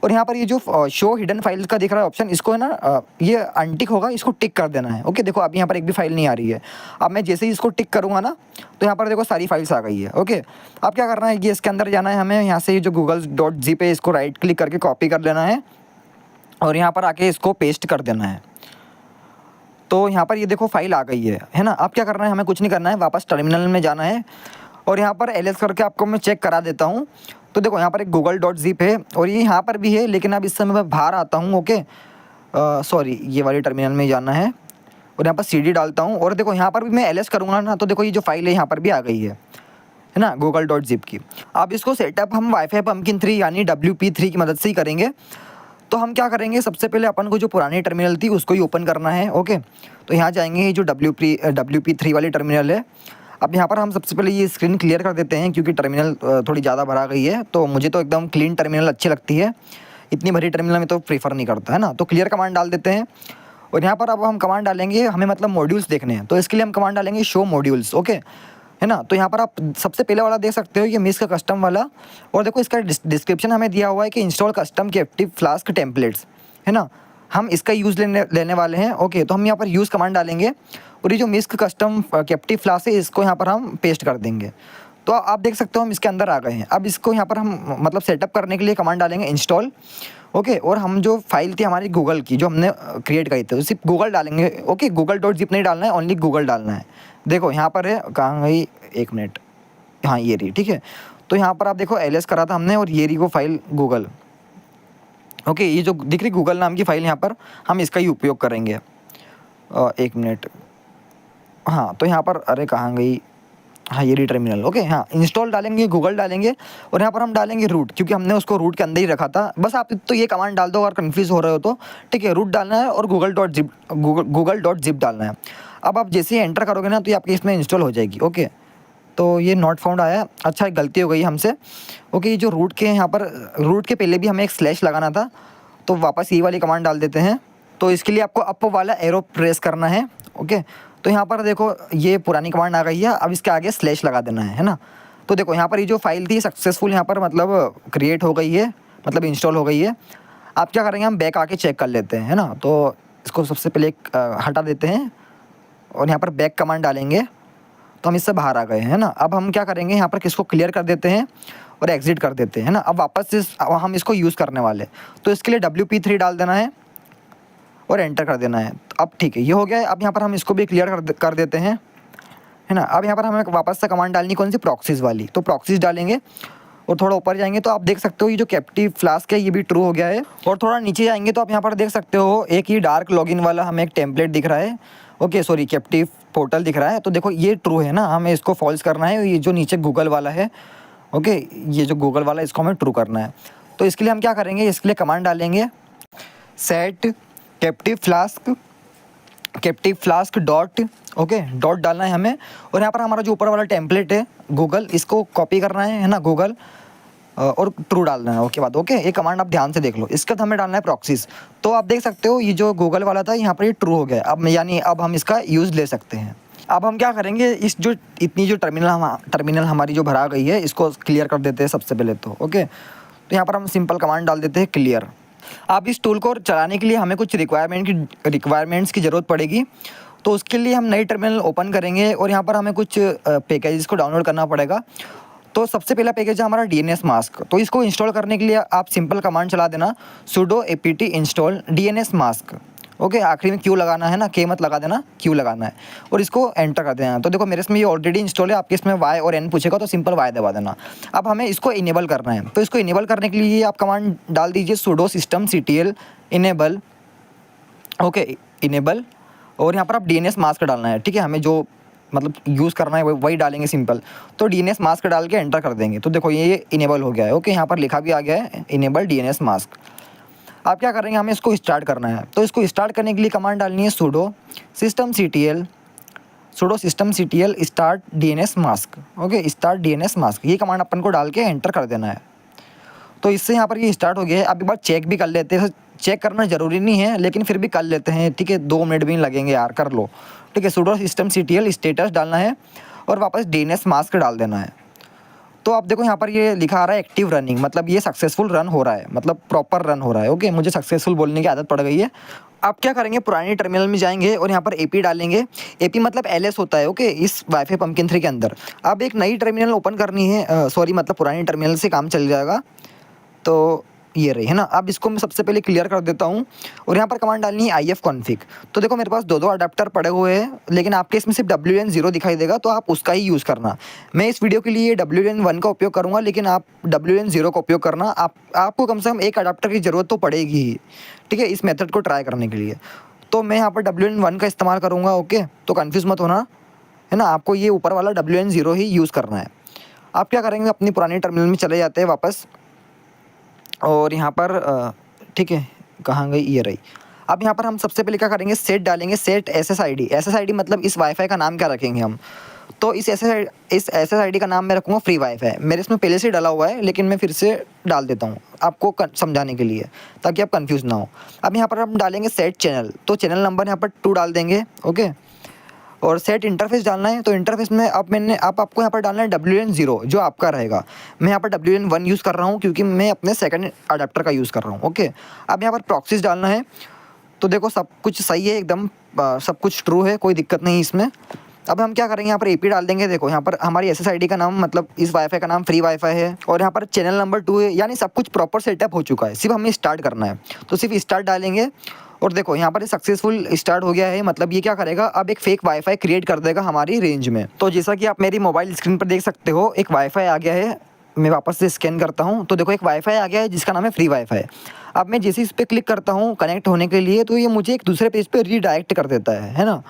और यहाँ पर ये जो शो हिडन फाइल्स का दिख रहा है ऑप्शन, इसको है ना ये अनटिक होगा, इसको टिक कर देना है। ओके, देखो अभी यहाँ पर एक भी फाइल नहीं आ रही है। अब मैं जैसे ही इसको टिक करूँगा ना तो यहाँ पर देखो सारी फाइल्स आ गई है। ओके, अब क्या करना है, ये इसके अंदर जाना है हमें, यहाँ से ये जो google.zip है इसको राइट क्लिक करके कॉपी कर लेना है और यहाँ पर आके इसको पेस्ट कर देना है। तो यहाँ पर ये देखो फाइल आ गई है ना। अब क्या करना है, हमें कुछ नहीं करना है, वापस टर्मिनल में जाना है और यहाँ पर एलएस करके आपको मैं चेक करा देता हूँ। तो देखो यहाँ पर एक google.zip है और ये यहाँ पर भी है, लेकिन अब इस समय मैं बाहर आता हूँ। ओके, सॉरी, ये वाली टर्मिनल में जाना है और यहाँ पर cd डालता हूँ और देखो यहाँ पर भी मैं एलएस करूँगा ना तो देखो ये जो फाइल है यहाँ पर भी आ गई है ना google.zip की। अब इसको सेटअप हम वाईफाई पम्पकिन 3 यानी WP3 की मदद से ही करेंगे। तो हम क्या करेंगे, सबसे पहले अपन को जो पुरानी टर्मिनल थी उसको ही ओपन करना है। ओके, तो यहाँ जाएंगे, ये जो WP3 वाली टर्मिनल है। अब यहाँ पर हम सबसे पहले ये स्क्रीन क्लियर कर देते हैं क्योंकि टर्मिनल थोड़ी ज़्यादा भरा गई है। तो मुझे तो एकदम क्लीन टर्मिनल अच्छी लगती है, इतनी भरी टर्मिनल में तो प्रीफर नहीं करता है ना। तो क्लियर कमांड डाल देते हैं और यहाँ पर अब हम कमांड डालेंगे, हमें मतलब मॉड्यूल्स देखने हैं तो इसके लिए हम कमांड डालेंगे शो मॉड्यूल्स। ओके, है ना। तो यहाँ पर आप सबसे पहले वाला देख सकते हो, ये मिस का कस्टम वाला, और देखो इसका डिस्क्रिप्शन हमें दिया हुआ है कि install custom captive flask templates, है ना। हम इसका यूज़ लेने वाले हैं। ओके, तो हम यहाँ पर यूज़ कमांड डालेंगे और ये जो मिस्क कस्टम कैप्टिव फ्लास्क है इसको यहाँ पर हम पेस्ट कर देंगे। तो आप देख सकते हो हम इसके अंदर आ गए हैं। अब इसको यहाँ पर हम मतलब सेटअप करने के लिए कमांड डालेंगे इंस्टॉल। ओके, और हम जो फाइल थी हमारी गूगल की जो हमने क्रिएट करी थी सिर्फ गूगल डालेंगे। ओके, google.zip नहीं डालना है, ओनली गूगल डालना है। देखो यहाँ पर है, कहाँ गई, एक मिनट, हाँ ये रही, ठीक है। तो यहाँ पर आप देखो एलएस करा था हमने और ये रही वो फाइल गूगल। ओके, ये जो दिख रही गूगल नाम की फ़ाइल, यहाँ पर हम इसका ही उपयोग करेंगे। एक मिनट, हाँ तो यहाँ पर, अरे कहाँ गई, हाँ ये रही टर्मिनल। ओके, हाँ इंस्टॉल डालेंगे, गूगल डालेंगे और यहाँ पर हम डालेंगे रूट, क्योंकि हमने उसको रूट के अंदर ही रखा था। बस आप तो ये कमांड डाल दो अगर कन्फ्यूज़ हो रहे हो तो, ठीक है। रूट डालना है और google.zip डालना है। अब आप जैसे ही एंटर करोगे ना तो ये आपके इसमें इंस्टॉल हो जाएगी। ओके, तो ये नॉट फाउंड आया, अच्छा गलती हो गई हमसे। ओके, ये जो रूट के यहाँ पर, रूट के पहले भी हमें एक स्लैश लगाना था, तो वापस ये वाली कमांड डाल देते हैं। तो इसके लिए आपको अप वाला एरो प्रेस करना है। ओके, तो यहाँ पर देखो ये पुरानी कमांड आ गई है, अब इसके आगे स्लैश लगा देना है ना। तो देखो यहाँ पर ये जो फाइल थी सक्सेसफुल यहाँ पर मतलब क्रिएट हो गई है, मतलब इंस्टॉल हो गई है। आप क्या करेंगे, हम बैक आके चेक कर लेते हैं, है ना। तो इसको सबसे पहले हटा देते हैं और यहाँ पर बैक कमांड डालेंगे तो हम इससे बाहर आ गए हैं ना। अब हम क्या करेंगे, यहाँ पर किसको क्लियर कर देते हैं और एग्जिट कर देते हैं ना। अब वापस हम इसको यूज़ करने वाले, तो इसके लिए WP3 डाल देना है और एंटर कर देना है। अब ठीक है, ये हो गया है। अब यहाँ पर हम इसको भी क्लियर कर देते हैं, है ना। अब यहाँ पर हमें वापस से कमांड डालनी कौन सी, प्रॉक्सीज वाली। तो प्रॉक्सीज डालेंगे और थोड़ा ऊपर जाएंगे तो आप देख सकते हो ये जो कैप्टिव फ्लास्क है ये भी ट्रू हो गया है। और थोड़ा नीचे जाएंगे तो आप यहाँ पर देख सकते हो एक ही डार्क लॉगिन वाला हमें एक टेम्पलेट दिख रहा है। ओके सॉरी, कैप्टिव पोर्टल दिख रहा है। तो देखो ये ट्रू है ना, हमें इसको फॉल्स करना है। ये जो नीचे गूगल वाला है, ओके, ये जो गूगल वाला है इसको हमें ट्रू करना है। तो इसके लिए हम क्या करेंगे, इसके लिए कमांड डालेंगे set captive flask dot, okay, dot डालना है हमें। और यहाँ पर हमारा जो ऊपर वाला टेम्पलेट है गूगल, इसको कॉपी करना है ना, गूगल, और ट्रू डालना है। ओके बात, ओके, ये कमांड आप ध्यान से देख लो। इसके बाद हमें डालना है प्रॉक्सीज। तो आप देख सकते हो ये जो गूगल वाला था यहाँ पर ये ट्रू हो गया। अब यानी अब हम इसका यूज़ ले सकते हैं। अब हम क्या करेंगे, इस जो इतनी जो टर्मिनल हमारी जो भरा गई है इसको क्लियर कर देते हैं सबसे पहले तो। ओके, तो यहाँ पर हम सिंपल कमांड डाल देते हैं क्लियर। अब इस टूल को चलाने के लिए हमें कुछ रिक्वायरमेंट्स की ज़रूरत पड़ेगी। तो उसके लिए हम नई टर्मिनल ओपन करेंगे और यहाँ पर हमें कुछ पैकेजेस को डाउनलोड करना पड़ेगा। तो सबसे पहला पैकेज है हमारा DNS मास्क। तो इसको इंस्टॉल करने के लिए आप सिंपल कमांड चला देना sudo apt install DNS mask. Okay, आखिरी में क्यू लगाना है ना, के मत लगा देना, क्यू लगाना है और इसको एंटर कर देना। तो देखो मेरे इसमें ये ऑलरेडी इंस्टॉल है, आपके इसमें Y और N पूछेगा तो सिंपल Y दबा देना। अब हमें इसको इनेबल करना है। तो इसको इनेबल करने के लिए आप कमांड डाल दीजिए sudo systemctl enable, okay, enable, और यहाँ पर आप DNS मास्क डालना है। ठीक है, हमें जो मतलब यूज़ करना है वही डालेंगे सिंपल। तो DNS मास्क डाल के एंटर कर देंगे। तो देखो ये इनेबल हो गया है। ओके, यहाँ पर लिखा भी आ गया है इनेबल DNS मास्क। आप क्या करेंगे, हमें इसको स्टार्ट करना है। तो इसको स्टार्ट करने के लिए कमांड डालनी है sudo systemctl start DNS mask. Okay, start DNS mask, ये कमांड अपन को डाल के एंटर कर देना है। तो इससे यहाँ पर ये स्टार्ट हो गया है। अब एक बार चेक भी कर लेते हैं, चेक करना ज़रूरी नहीं है लेकिन फिर भी कर लेते हैं। ठीक है, 2 मिनट भी नहीं लगेंगे यार, कर लो। ठीक है, sudo systemctl स्टेटस डालना है और वापस DNS मास्क डाल देना है। तो आप देखो यहाँ पर ये लिखा आ रहा है एक्टिव रनिंग, मतलब ये सक्सेसफुल रन हो रहा है, मतलब प्रॉपर रन हो रहा है। ओके, मुझे सक्सेसफुल बोलने की आदत पड़ गई है। आप क्या करेंगे, पुरानी टर्मिनल में जाएंगे और यहाँ पर AP डालेंगे। AP मतलब LS होता है। ओके, इस वाईफाई पंपकिन 3 के अंदर अब एक नई टर्मिनल ओपन करनी है। सॉरी, मतलब पुरानी टर्मिनल से काम चल जाएगा। तो ये रही है ना। अब इसको मैं सबसे पहले क्लियर कर देता हूँ और यहाँ पर कमांड डालनी है IF config। तो देखो मेरे पास 2 अडाप्टर पड़े हुए हैं लेकिन आपके इसमें सिर्फ WLAN 0 दिखाई देगा, तो आप उसका ही यूज़ करना। मैं इस वीडियो के लिए WLAN 1 का उपयोग करूँगा लेकिन आप WLAN 0 का उपयोग करना। आपको कम से कम एक अडाप्टर की ज़रूरत तो पड़ेगी ही। ठीक है, इस मेथड को ट्राई करने के लिए। तो मैं यहाँ पर WLAN 1 का इस्तेमाल करूँगा। ओके, तो कन्फ्यूज़ मत होना, है ना, आपको ये ऊपर वाला WLAN 0 ही यूज़ करना है। आप क्या करेंगे, अपनी पुरानी टर्मिनल में चले जाते हैं वापस और यहाँ पर ठीक है, कहाँ गई, ये रही। अब यहाँ पर हम सबसे पहले क्या करेंगे, सेट डालेंगे, सेट SSID मतलब इस वाईफाई का नाम क्या रखेंगे हम। तो इस SSID का नाम मैं रखूँगा फ्री वाईफाई। मेरे इसमें पहले से डाला हुआ है लेकिन मैं फिर से डाल देता हूँ आपको समझाने के लिए ताकि आप कंफ्यूज ना हो। अब यहाँ पर हम डालेंगे सेट चैनल। तो चैनल नंबर यहाँ पर 2 डाल देंगे। ओके, और सेट इंटरफेस डालना है। तो इंटरफेस में आपको यहाँ पर डालना है WLAN 0 जो आपका रहेगा। मैं यहाँ पर WLAN 1 यूज़ कर रहा हूँ क्योंकि मैं अपने सेकंड अडाप्टर का यूज़ कर रहा हूँ। ओके, अब यहाँ पर प्रॉक्सीज डालना है। तो देखो सब कुछ सही है एकदम, सब कुछ ट्रू है, कोई दिक्कत नहीं इसमें। अब हम क्या करेंगे, यहाँ पर AP डाल देंगे। देखो यहाँ पर हमारी SSID का नाम, मतलब इस वाईफाई का नाम फ्री वाईफाई है और यहाँ पर चैनल नंबर 2 है, यानी सब कुछ प्रॉपर सेटअप हो चुका है, सिर्फ हमें स्टार्ट करना है। तो सिर्फ स्टार्ट डालेंगे और देखो यहाँ पर सक्सेसफुल स्टार्ट हो गया है। मतलब ये क्या करेगा, अब एक फेक वाईफाई क्रिएट कर देगा हमारी रेंज में। तो जैसा कि आप मेरी मोबाइल स्क्रीन पर देख सकते हो, एक वाईफाई आ गया है। मैं वापस से स्कैन करता हूँ तो देखो एक वाईफाई आ गया है जिसका नाम है फ्री वाईफाई। अब मैं जैसे इस पर क्लिक करता हूँ कनेक्ट होने के लिए, तो ये मुझे एक दूसरे पेज पे रीडायरेक्ट कर देता है ना।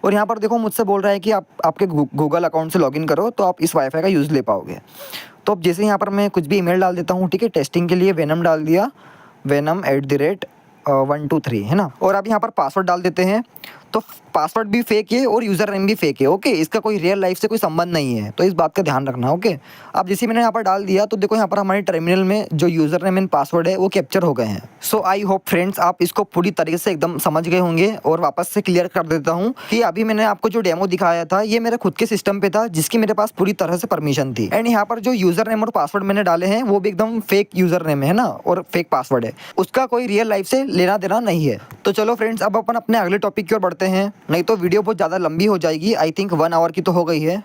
और यहाँ पर देखो मुझसे बोल रहा है कि आपके गूगल अकाउंट से लॉगिन करो तो आप इस वाईफाई का यूज़ ले पाओगे। तो अब जैसे यहाँ पर मैं कुछ भी ईमेल डाल देता हूँ, ठीक है, टेस्टिंग के लिए वेनम डाल दिया, venom@123, है ना। और अब यहाँ पर पासवर्ड डाल देते हैं। तो पासवर्ड भी फेक है और यूज़र नेम भी फेक है। ओके, इसका कोई रियल लाइफ से कोई संबंध नहीं है, तो इस बात का ध्यान रखना। ओके, अब जैसे मैंने यहाँ पर डाल दिया तो देखो यहाँ पर हमारे टर्मिनल में जो यूज़र नेम एंड पासवर्ड है वो कैप्चर हो गए हैं। सो आई होप फ्रेंड्स आप इसको पूरी तरीके से एकदम समझ गए होंगे। और वापस से क्लियर कर देता हूँ कि अभी मैंने आपको जो डेमो दिखाया था ये मेरे खुद के सिस्टम पे था जिसकी मेरे पास पूरी तरह से परमिशन थी। एंड यहाँ पर जो यूज़र नेम और पासवर्ड मैंने डाले हैं वो भी एकदम फेक यूज़र नेम है ना, और फेक पासवर्ड है, उसका कोई रियल लाइफ से लेना देना नहीं है। तो चलो फ्रेंड्स, अब अपन अपने अगले टॉपिक की ओर बढ़ते हैं, नहीं तो वीडियो बहुत ज़्यादा लंबी हो जाएगी। आई थिंक 1 आवर की तो हो गई है।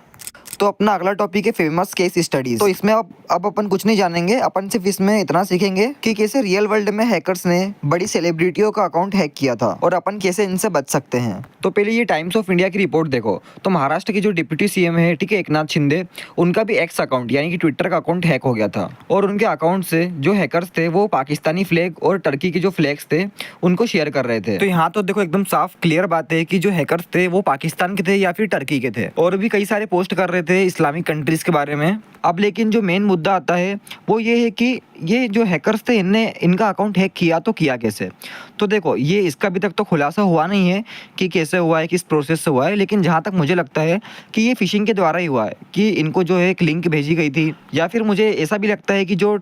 तो अपना अगला टॉपिक है फेमस केस स्टडीज। तो इसमें अब अपन कुछ नहीं जानेंगे, अपन सिर्फ इसमें इतना सीखेंगे कि कैसे रियल वर्ल्ड में हैकर्स ने बड़ी सेलिब्रिटियों का अकाउंट हैक किया था और अपन कैसे इनसे बच सकते हैं। तो पहले ये टाइम्स ऑफ इंडिया की रिपोर्ट देखो। तो महाराष्ट्र के जो डिप्टी CM है, ठीक है, एकनाथ शिंदे, उनका भी एक्स अकाउंट यानी कि ट्विटर का अकाउंट हैक हो गया था। और उनके अकाउंट से जो हैकर्स थे वो पाकिस्तानी फ्लैग और टर्की के जो फ्लैग्स थे उनको शेयर कर रहे थे। तो यहाँ तो देखो एकदम साफ क्लियर बात है कि जो हैकर्स थे वो पाकिस्तान के थे या फिर टर्की के थे। और भी कई सारे पोस्ट कर रहे थे थे इस्लामिक कंट्रीज़ के बारे में। अब लेकिन जो मेन मुद्दा आता है वो ये है कि ये जो हैकर्स थे इनका अकाउंट हैक किया तो किया कैसे? तो देखो ये इसका अभी तक तो खुलासा हुआ नहीं है कि कैसे हुआ है, किस प्रोसेस से हुआ है, लेकिन जहाँ तक मुझे लगता है कि ये फ़िशिंग के द्वारा ही हुआ है कि इनको जो है एक लिंक भेजी गई थी, या फिर मुझे ऐसा भी लगता है कि जो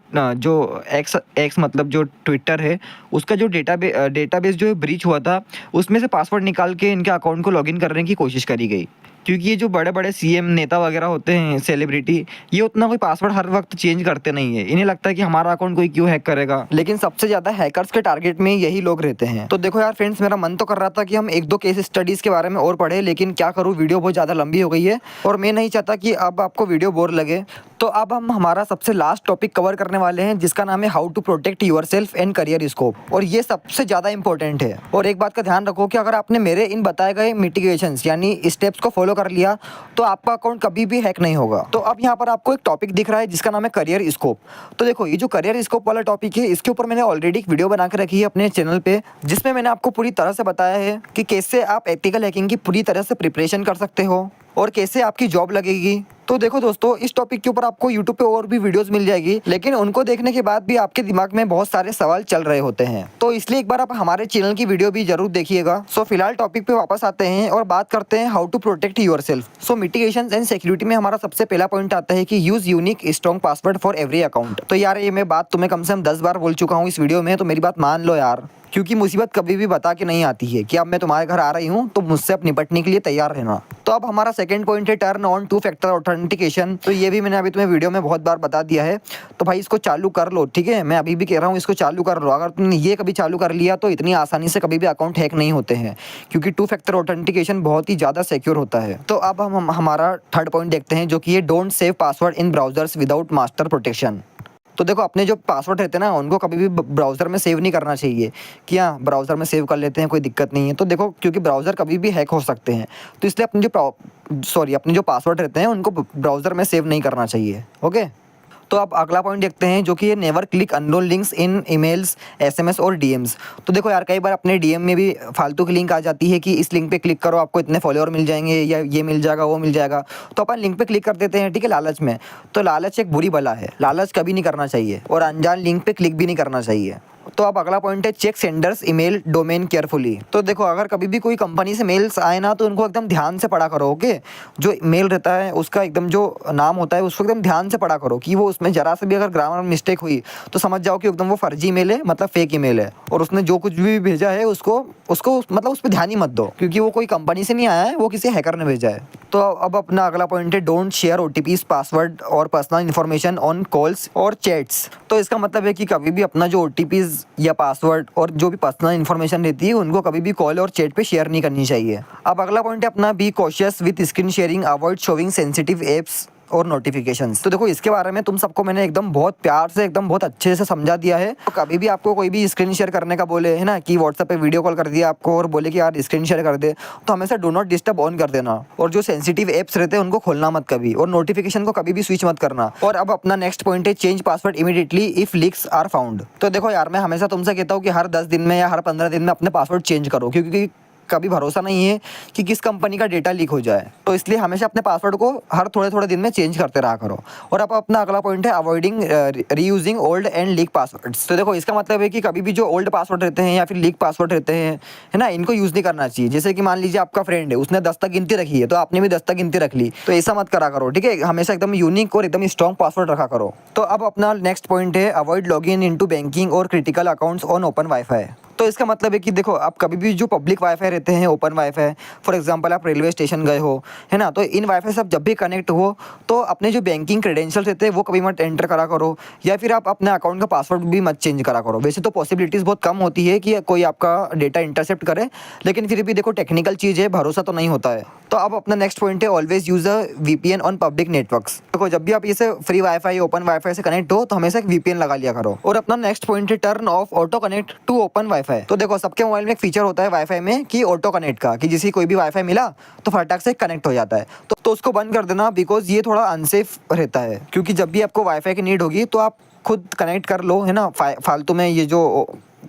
एक्स मतलब जो ट्विटर है उसका जो डेटाबेस जो है ब्रीच हुआ था, उसमें से पासवर्ड निकाल के इनके अकाउंट को लॉगिन करने की कोशिश करी गई। क्योंकि ये जो बड़े-बड़े सीएम नेता वगैरह होते हैं, सेलिब्रिटी, ये उतना कोई पासवर्ड हर वक्त चेंज करते नहीं है। इन्हें लगता है कि हमारा अकाउंट कोई क्यों हैक करेगा, लेकिन सबसे ज़्यादा हैकर्स के टारगेट में यही लोग रहते हैं। तो देखो यार फ्रेंड्स, मेरा मन तो कर रहा था कि हम 1-2 केस स्टडीज़ के बारे में और पढ़े, लेकिन क्या करूँ, वीडियो बहुत ज़्यादा लंबी हो गई है और मैं नहीं चाहता कि अब आपको वीडियो बोर लगे। तो अब हम हमारा सबसे लास्ट टॉपिक कवर करने वाले हैं, जिसका नाम है how to protect yourself and career scope, और ये सबसे ज़्यादा इंपॉर्टेंट है। और एक बात का ध्यान रखो कि अगर आपने मेरे इन बताए गए मिटिगेशंस यानी स्टेप्स को फॉलो कर लिया तो आपका अकाउंट कभी भी हैक नहीं होगा। तो अब यहाँ पर आपको एक टॉपिक दिख रहा है जिसका नाम है करियर स्कोप। तो देखो ये जो करियर स्कोप वाला टॉपिक है, इसके ऊपर मैंने ऑलरेडी एक वीडियो बना के रखी है अपने चैनल पे, जिसमें मैंने आपको पूरी तरह से बताया है कि कैसे आप एथिकल हैकिंग की पूरी तरह से प्रिपरेशन कर सकते हो और कैसे आपकी जॉब लगेगी। तो देखो दोस्तों, इस टॉपिक के ऊपर आपको यूट्यूब पे और भी वीडियोस मिल जाएगी, लेकिन उनको देखने के बाद भी आपके दिमाग में बहुत सारे सवाल चल रहे होते हैं। तो इसलिए एक बार आप हमारे चैनल की वीडियो भी जरूर देखिएगा। सो फिलहाल टॉपिक पे वापस आते हैं और बात करते हैं how to protect yourself. So mitigation and security में हमारा सबसे पहला पॉइंट आता है कि use unique strong password for every account. तो यार ये मैं बात तुम्हें कम से कम 10 बार बोल चुका हूँ इस वीडियो में, तो मेरी बात मान लो यार, क्योंकि मुसीबत कभी भी बता के नहीं आती है कि अब मैं तुम्हारे घर आ रही हूँ तो मुझसे अब निपटने के लिए तैयार रहना। तो अब हमारा सेकंड पॉइंट है turn on two factor authentication. तो ये भी मैंने अभी तुम्हें वीडियो में बहुत बार बता दिया है, तो भाई इसको चालू कर लो, ठीक है। मैं अभी भी कह रहा हूँ इसको चालू कर लो। अगर तुमने ये कभी चालू कर लिया तो इतनी आसानी से कभी भी अकाउंट हैक नहीं होते हैं, क्योंकि टू फैक्टर ऑथेंटिकेशन बहुत ही ज़्यादा सिक्योर होता है। तो अब हम हमारा थर्ड पॉइंट देखते हैं, जो कि ये don't save password in browsers without master protection. तो देखो अपने जो पासवर्ड रहते हैं ना, उनको कभी भी ब्राउज़र में सेव नहीं करना चाहिए कि हाँ ब्राउज़र में सेव कर लेते हैं, कोई दिक्कत नहीं है। तो देखो क्योंकि ब्राउज़र कभी भी हैक हो सकते हैं, तो इसलिए अपने जो पासवर्ड रहते हैं उनको ब्राउज़र में सेव नहीं करना चाहिए। ओके, तो अब अगला पॉइंट देखते हैं, जो कि ये never click unknown links in emails, SMS और डीएम्स। तो देखो यार कई बार अपने डीएम में भी फालतू की लिंक आ जाती है कि इस लिंक पे क्लिक करो आपको इतने फॉलोअर मिल जाएंगे, या ये मिल जाएगा वो मिल जाएगा, तो अपन लिंक पे क्लिक कर देते हैं, ठीक है, लालच में। तो लालच एक बुरी बला है, लालच कभी नहीं करना चाहिए और अनजान लिंक पे क्लिक भी नहीं करना चाहिए। तो अब अगला पॉइंट है check sender's email domain carefully. तो देखो अगर कभी भी कोई कंपनी से मेल्स आए ना, तो उनको एकदम ध्यान से पढ़ा करो। ओके, जो मेल रहता है उसका एकदम जो नाम होता है उसको एकदम ध्यान से पढ़ा करो कि वो उसमें जरा से भी अगर ग्रामर मिस्टेक हुई तो समझ जाओ कि एकदम वो फर्जी मेल है, मतलब फेक ईमेल है, और उसने जो कुछ भी भेजा है उसको मतलब उस पर ध्यान ही मत दो, क्योंकि वो कोई कंपनी से नहीं आया है, वो किसी हैकर ने भेजा है। तो अब अपना अगला पॉइंट है डोंट शेयर ओटीपीज, पासवर्ड और पर्सनल इन्फॉर्मेशन ऑन कॉल्स और चैट्स। तो इसका मतलब है कि कभी भी अपना जो ओटीपीज या पासवर्ड और जो भी पर्सनल इन्फॉर्मेशन रहती है उनको कभी भी कॉल और चैट पे शेयर नहीं करनी चाहिए। अब अगला पॉइंट है अपना be cautious with screen sharing, avoid showing sensitive apps और नोटिफिकेशंस। तो देखो इसके बारे में तुम सबको मैंने एकदम बहुत प्यार से एकदम बहुत अच्छे से समझा दिया है। तो कभी भी आपको कोई भी स्क्रीन शेयर करने का बोले है ना, कि व्हाट्सएप पे वीडियो कॉल कर दिया आपको और बोले कि यार स्क्रीन शेयर कर दे, तो हमेशा डू नॉट डिस्टर्ब ऑन कर देना, और जो सेंसिटिव एप्स रहते हैं उनको खोलना मत कभी, और नोटिफिकेशन को कभी भी स्विच मत करना। और अब अपना नेक्स्ट पॉइंट है change password immediately if leaks are found. तो देखो यार मैं हमेशा तुमसे कहता हूँ कि हर 10 दिन में या हर 15 दिन में अपने पासवर्ड चेंज करो, क्योंकि कभी भरोसा नहीं है कि किस कंपनी का डेटा लीक हो जाए। तो इसलिए हमेशा अपने पासवर्ड को हर थोड़े दिन में चेंज करते रहा करो। और अब अपना अगला पॉइंट है avoiding reusing old and leak passwords. तो देखो इसका मतलब है कि कभी भी जो ओल्ड पासवर्ड रहते हैं या फिर लीक पासवर्ड रहते हैं, है ना, इनको यूज़ नहीं करना चाहिए। जैसे कि मान लीजिए आपका फ्रेंड है, उसने 10 तक गिनती रखी है तो आपने भी 10 तक गिनती रख ली, तो ऐसा मत करा करो, ठीक है। हमेशा एकदम यूनिक और एकदम स्ट्रॉन्ग पासवर्ड रखा करो। तो अब अपना नेक्स्ट पॉइंट है अवॉइड लॉगिन इनटू बैंकिंग और critical accounts on open wifi. तो इसका मतलब है कि देखो आप कभी भी जो पब्लिक वाईफाई रहते हैं, ओपन वाईफाई, फॉर एग्जांपल आप रेलवे स्टेशन गए हो, है ना, तो इन वाईफाई से आप जब भी कनेक्ट हो तो अपने जो बैंकिंग क्रेडेंशियल रहते हैं वो कभी मत एंटर करा करो, या फिर आप अपने अकाउंट का पासवर्ड भी मत चेंज करा करो। वैसे तो पॉसिबिलिटीज़ बहुत कम होती है कि कोई आपका डेटा इंटरसेप्ट करे, लेकिन फिर भी देखो टेक्निकल चीज़ है, भरोसा तो नहीं होता है। तो अब अपना नेक्स्ट पॉइंट है always use a VPN on public networks. देखो जब भी आप इसे फ्री वाईफाई, ओपन वाईफाई से कनेक्ट हो तो हमेशा एक वीपीएन लगा लिया करो। और अपना नेक्स्ट पॉइंट है turn off auto connect to open wifi. तो देखो सबके मोबाइल में एक फीचर होता है वाईफाई में कि ऑटो कनेक्ट का, कि जिसे कोई भी वाईफाई मिला तो फटाक से कनेक्ट हो जाता है। तो उसको बंद कर देना, बिकॉज ये थोड़ा अनसेफ रहता है, क्योंकि जब भी आपको वाईफाई की नीड होगी तो आप खुद कनेक्ट कर लो, है ना, फालतू में ये जो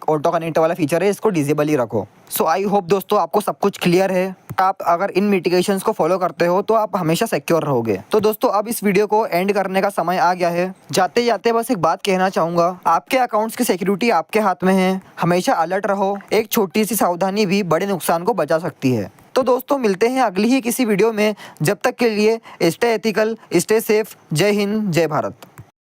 ऑटो कनेक्ट वाला फीचर है इसको डिसेबल ही रखो। सो आई होप दोस्तों आपको सब कुछ क्लियर है। आप अगर इन मिटिगेशंस को फॉलो करते हो तो आप हमेशा सिक्योर रहोगे। तो दोस्तों अब इस वीडियो को एंड करने का समय आ गया है। जाते जाते बस एक बात कहना चाहूँगा, आपके अकाउंट्स की सिक्योरिटी आपके हाथ में है। हमेशा अलर्ट रहो, एक छोटी सी सावधानी भी बड़े नुकसान को बचा सकती है। तो दोस्तों मिलते हैं अगली ही किसी वीडियो में। जब तक के लिए स्टे एथिकल, स्टे सेफ। जय हिंद, जय भारत।